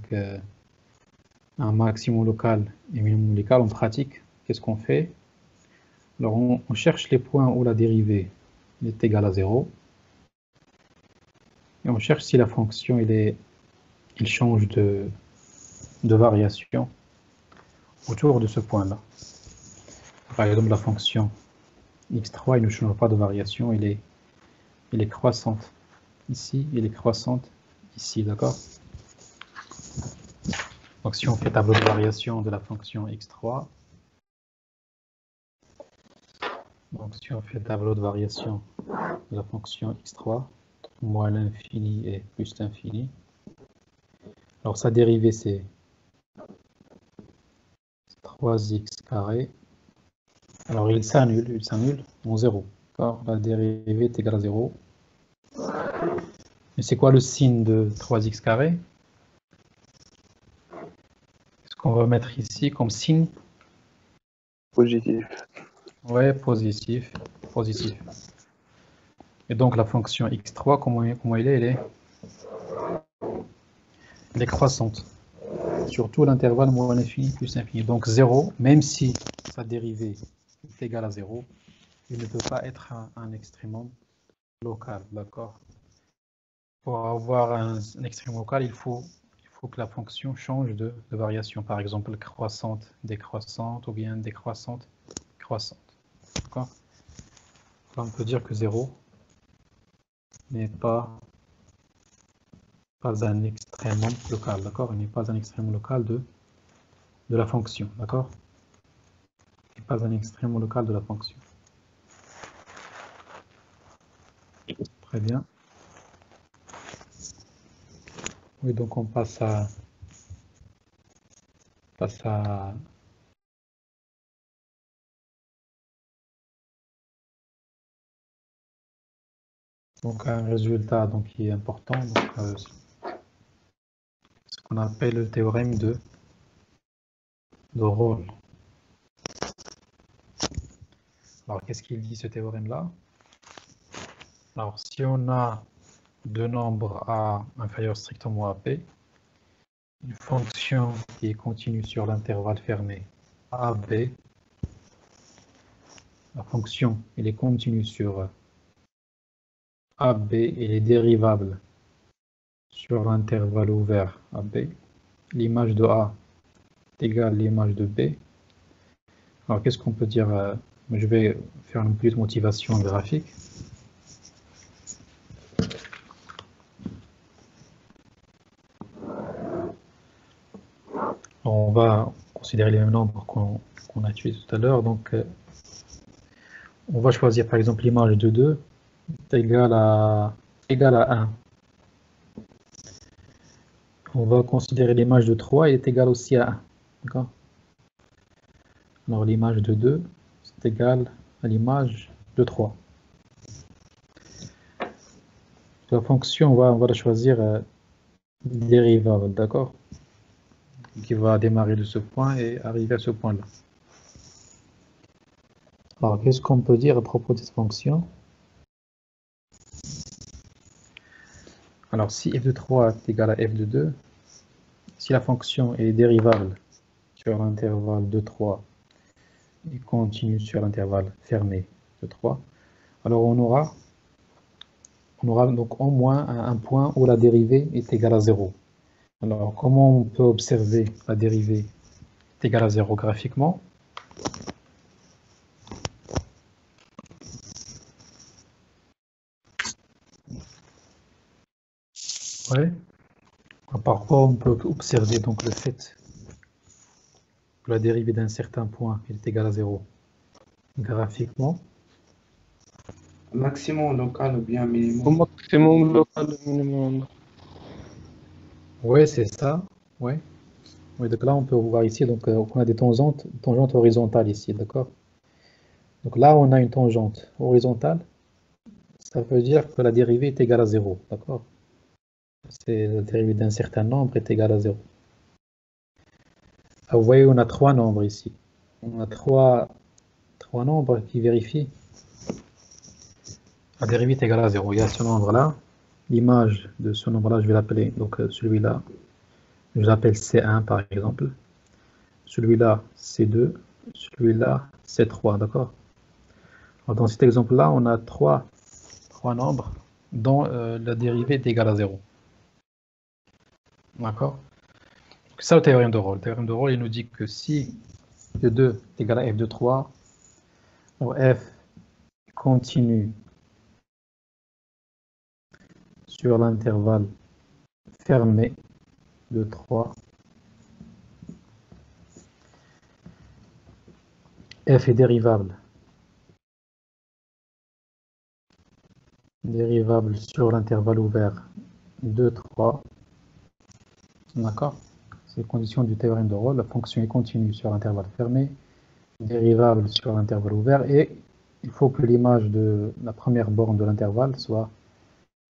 un maximum local et minimum local en pratique, qu'est-ce qu'on fait? Alors, on cherche les points où la dérivée est égale à 0. Et on cherche si la fonction il change de variation autour de ce point-là. Par exemple, la fonction x3, il ne change pas de variation, il est croissante. Ici, il est croissante, ici, d'accord? Donc, si on fait tableau de variation de la fonction x3, donc si on fait tableau de variation de la fonction x3, moins l'infini et plus l'infini, alors sa dérivée c'est 3x carré. Alors il s'annule en 0. La dérivée est égale à 0. Mais c'est quoi le signe de 3x carré? Qu'est-ce qu'on va mettre ici comme signe? Positif. Ouais, positif. Et donc la fonction x3, comment elle est? Elle est croissante. Surtout l'intervalle moins l'infini plus l'infini. Donc 0, même si sa dérivée est égale à 0, il ne peut pas être un extrémum local, d'accord? Pour avoir un extrémum local, il faut que la fonction change de variation. Par exemple, croissante, décroissante, ou bien décroissante, croissante. D'accord? On peut dire que 0 n'est pas un extrémum local, d'accord? Il n'est pas un extrémum local de la fonction, d'accord? Il n'est pas un extrémum local de la fonction. Très bien. Oui, donc on passe à donc un résultat donc, qui est important, donc, ce qu'on appelle le théorème de Rolle. Alors qu'est-ce qu'il dit ce théorème-là? Alors si on a deux nombres A inférieurs strictement à P, une fonction qui est continue sur l'intervalle fermé AB, la fonction elle est continue sur AB et elle est dérivable sur l'intervalle ouvert AB, l'image de A est égale à l'image de B. Alors qu'est-ce qu'on peut dire? Je vais faire une petite motivation graphique. On va considérer les mêmes nombres qu'on a utilisés tout à l'heure. Donc, on va choisir par exemple l'image de 2 est égale à 1. On va considérer l'image de 3 est égale aussi à 1. D'accord? Alors l'image de 2 c'est égal à l'image de 3. La fonction, on va la choisir dérivable, d'accord? Qui va démarrer de ce point et arriver à ce point-là. Alors, qu'est-ce qu'on peut dire à propos de cette fonction? Alors, si f de 3 est égal à f de 2, si la fonction est dérivable sur l'intervalle de 3 et continue sur l'intervalle fermé de 3, alors on aura donc au moins un point où la dérivée est égale à 0. Alors, comment on peut observer la dérivée est égale à 0 graphiquement? Ouais. Parfois, on peut observer donc le fait que la dérivée d'un certain point est égale à 0 graphiquement. Maximum local ou bien Au minimum. maximum local minimum. Oui, c'est ça. Ouais. Oui, donc là, on peut voir ici, donc on a des tangentes horizontales ici, d'accord? Donc là, on a une tangente horizontale, ça veut dire que la dérivée est égale à 0, d'accord? C'est la dérivée d'un certain nombre est égale à 0. Ah, vous voyez, on a trois nombres ici. On a trois nombres qui vérifient. La dérivée est égale à 0. Il y a ce nombre-là. L'image de ce nombre-là, je vais l'appeler, donc celui-là, je l'appelle C1 par exemple. Celui-là, C2. Celui-là, C3, d'accord? Dans cet exemple-là, on a trois nombres dont la dérivée est égale à 0. D'accord? C'est ça le théorème de Rolle. Le théorème de Rolle, il nous dit que si f de 2 est égal à f de 3, alors f continue sur l'intervalle fermé de 3, f est dérivable sur l'intervalle ouvert de 3. D'accord? C'est la condition du théorème de Rolle. La fonction est continue sur l'intervalle fermé, dérivable sur l'intervalle ouvert, et il faut que l'image de la première borne de l'intervalle soit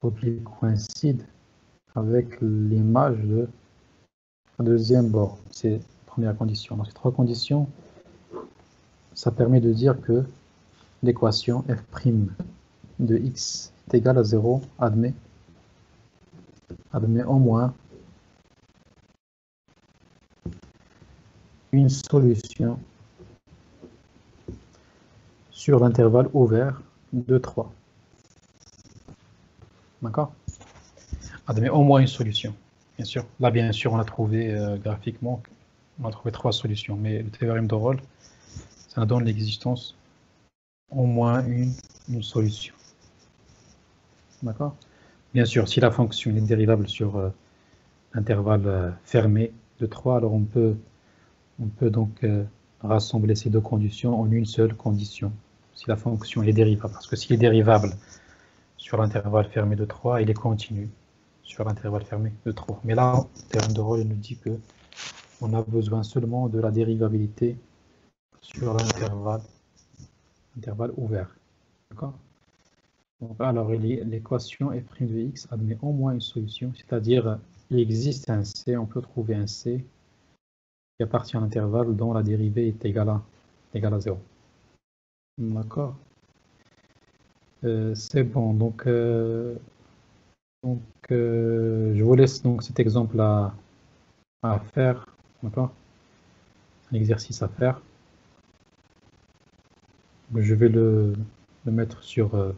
faut qu'il coïncide avec l'image de la deuxième borne. C'est la première condition. Dans ces trois conditions, ça permet de dire que l'équation f' de x est égale à 0 admet au moins une solution sur l'intervalle ouvert de 3. D'accord? Admet au moins une solution. Bien sûr. Là, bien sûr, on a trouvé graphiquement, on a trouvé trois solutions. Mais le théorème de Rolle, ça nous donne l'existence au moins une solution. D'accord? Bien sûr, si la fonction est dérivable sur intervalle fermé de 3, alors on peut donc rassembler ces deux conditions en une seule condition, si la fonction est dérivable. Parce que s'il est dérivable sur l'intervalle fermé de 3, il est continu sur l'intervalle fermé de 3. Mais là, le théorème de Rolle nous dit que on a besoin seulement de la dérivabilité sur l'intervalle ouvert. D'accord? Alors, l'équation f' de x admet au moins une solution, c'est-à-dire il existe un c, on peut trouver un c qui appartient à l'intervalle dont la dérivée est égale à 0. D'accord? C'est bon, donc je vous laisse donc cet exemple à faire, d'accord? Un exercice à faire. Je vais le mettre sur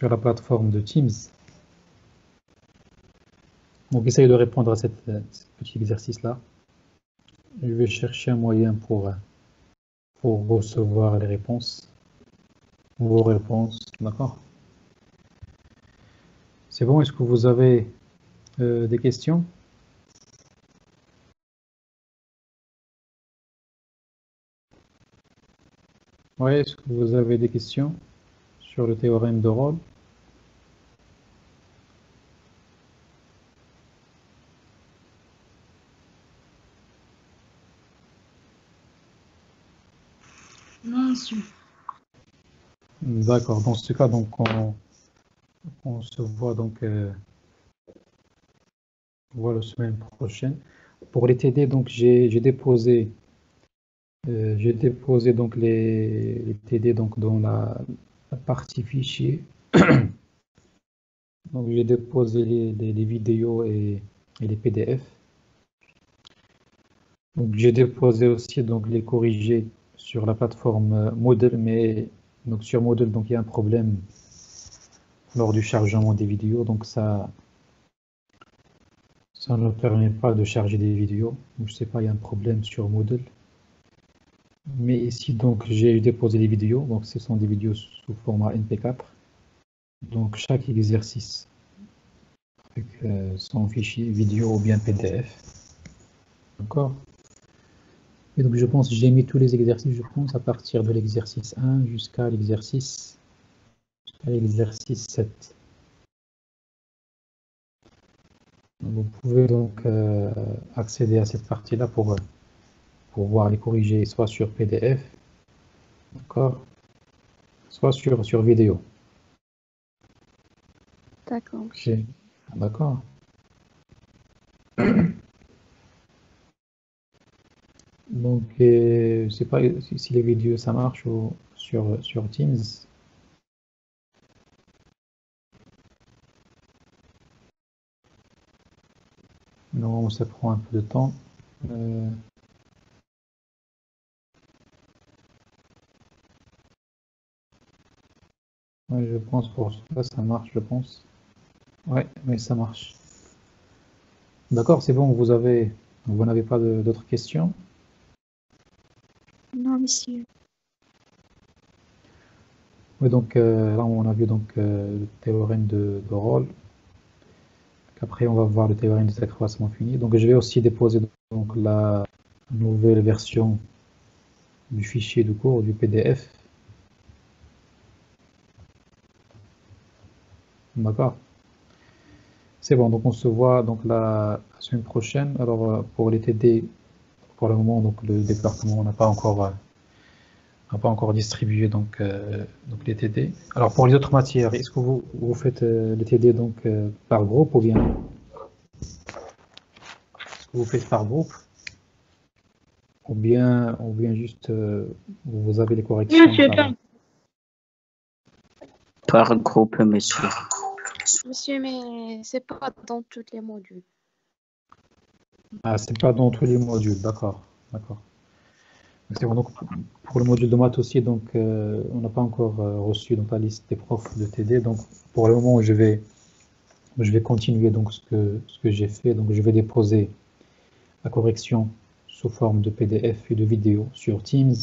la plateforme de Teams. Donc, essayez de répondre à ce petit exercice-là. Je vais chercher un moyen pour recevoir les réponses, vos réponses, d'accord? C'est bon, est-ce que vous avez des questions? Oui, est-ce que vous avez des questions sur le théorème de Rolle? Non, monsieur. D'accord. Dans ce cas, donc, on se voit donc voit la semaine prochaine. Pour les TD, donc j'ai déposé donc les TD donc dans la partie fichier. Donc j'ai déposé les vidéos et les PDF. Donc j'ai déposé aussi donc les corrigés sur la plateforme Moodle, mais donc sur Moodle donc il y a un problème lors du chargement des vidéos, donc ça ne permet pas de charger des vidéos. Je sais pas, il y a un problème sur Moodle. Mais ici donc j'ai déposé les vidéos, donc ce sont des vidéos sous format MP4. Donc chaque exercice avec son fichier vidéo ou bien PDF. D'accord. Et donc je pense que j'ai mis tous les exercices, je pense, à partir de l'exercice 1 jusqu'à l'exercice 7. Donc, vous pouvez donc accéder à cette partie-là pour voir les corriger soit sur PDF, d'accord, soit sur vidéo. D'accord. D'accord. Donc, je ne sais pas si les vidéos ça marche ou sur Teams. Non, ça prend un peu de temps. Ouais, je pense pour ça, ça marche, je pense. Ouais, mais ça marche. D'accord, c'est bon, vous n'avez pas d'autres questions? Non, monsieur. Oui, donc là, on a vu donc le théorème de Rolle. Après, on va voir le théorème des accroissements finis. Donc, je vais aussi déposer donc la nouvelle version du fichier de cours, du PDF. D'accord. C'est bon, donc on se voit donc la semaine prochaine. Alors, pour les TD, pour le moment, donc le département n'a pas encore distribué donc les TD. Alors, pour les autres matières, est-ce que vous faites les TD donc par groupe ou bien vous faites par groupe ou bien juste vous avez les corrections par groupe, monsieur. Monsieur, mais c'est pas dans tous les modules. Ah, c'est pas dans tous les modules, d'accord. C'est bon, donc pour le module de maths aussi, donc on n'a pas encore reçu donc la liste des profs de TD. Donc pour le moment, je vais continuer donc ce que j'ai fait. Donc je vais déposer la correction sous forme de PDF et de vidéo sur Teams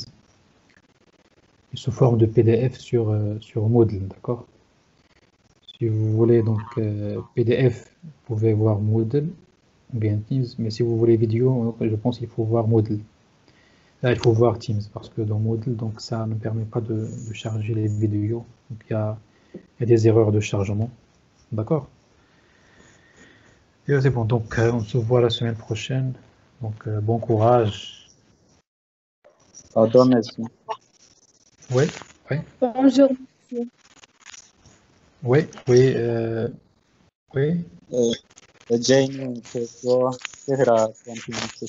et sous forme de PDF sur Moodle, d'accord. Si vous voulez donc PDF, vous pouvez voir Moodle ou bien Teams, mais si vous voulez vidéo, je pense qu'il faut voir Moodle. Là, il faut voir Teams parce que dans Moodle, donc ça ne permet pas de charger les vidéos. Donc il y a des erreurs de chargement. D'accord. Et c'est bon, donc on se voit la semaine prochaine. Donc bon courage. Pardon, merci. Oui. Bonjour, monsieur. Oui. J'ai une question sur la continuité.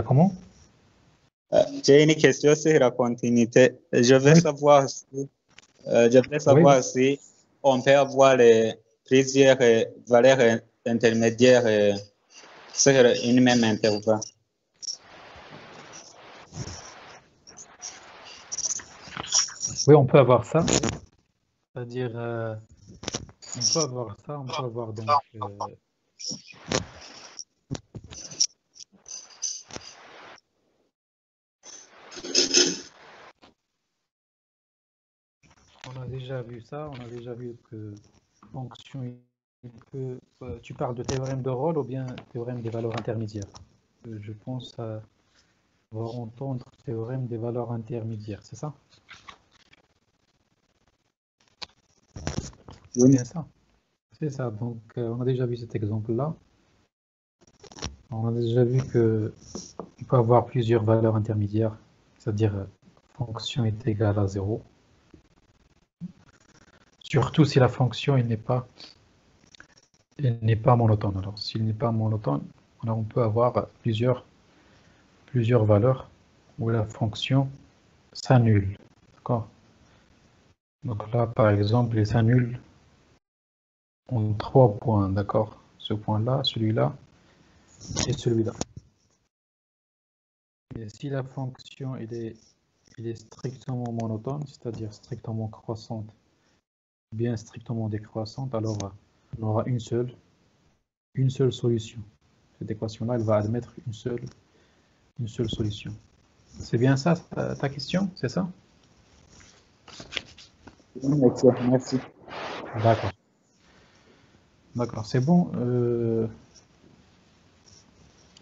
Comment? J'ai une question sur la continuité. Je veux savoir si on peut avoir plusieurs valeurs intermédiaires sur une même intervalle. Oui, on peut avoir ça. C'est-à-dire, on peut avoir ça, on peut avoir donc... on a déjà vu ça, on a déjà vu que fonction... tu parles de théorème de Rolle ou bien théorème des valeurs intermédiaires? Je pense à entendre théorème des valeurs intermédiaires, c'est ça? Oui. Bien ça. C'est ça, donc on a déjà vu cet exemple-là. On a déjà vu que on peut avoir plusieurs valeurs intermédiaires, c'est-à-dire fonction est égale à 0. Surtout si la fonction elle n'est pas monotone. Alors, s'il n'est pas monotone, alors on peut avoir plusieurs valeurs où la fonction s'annule. D'accord? Donc là, par exemple, il s'annule en 3 points. D'accord? Ce point-là, celui-là et celui-là. Et si la fonction elle est strictement monotone, c'est-à-dire strictement croissante, bien strictement décroissante, alors on aura une seule solution. Cette équation-là, elle va admettre une seule solution. C'est bien ça ta question, c'est ça? Merci. D'accord. D'accord, c'est bon.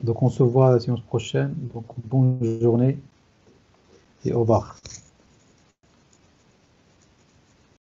Donc on se voit la séance prochaine. Donc bonne journée et au revoir.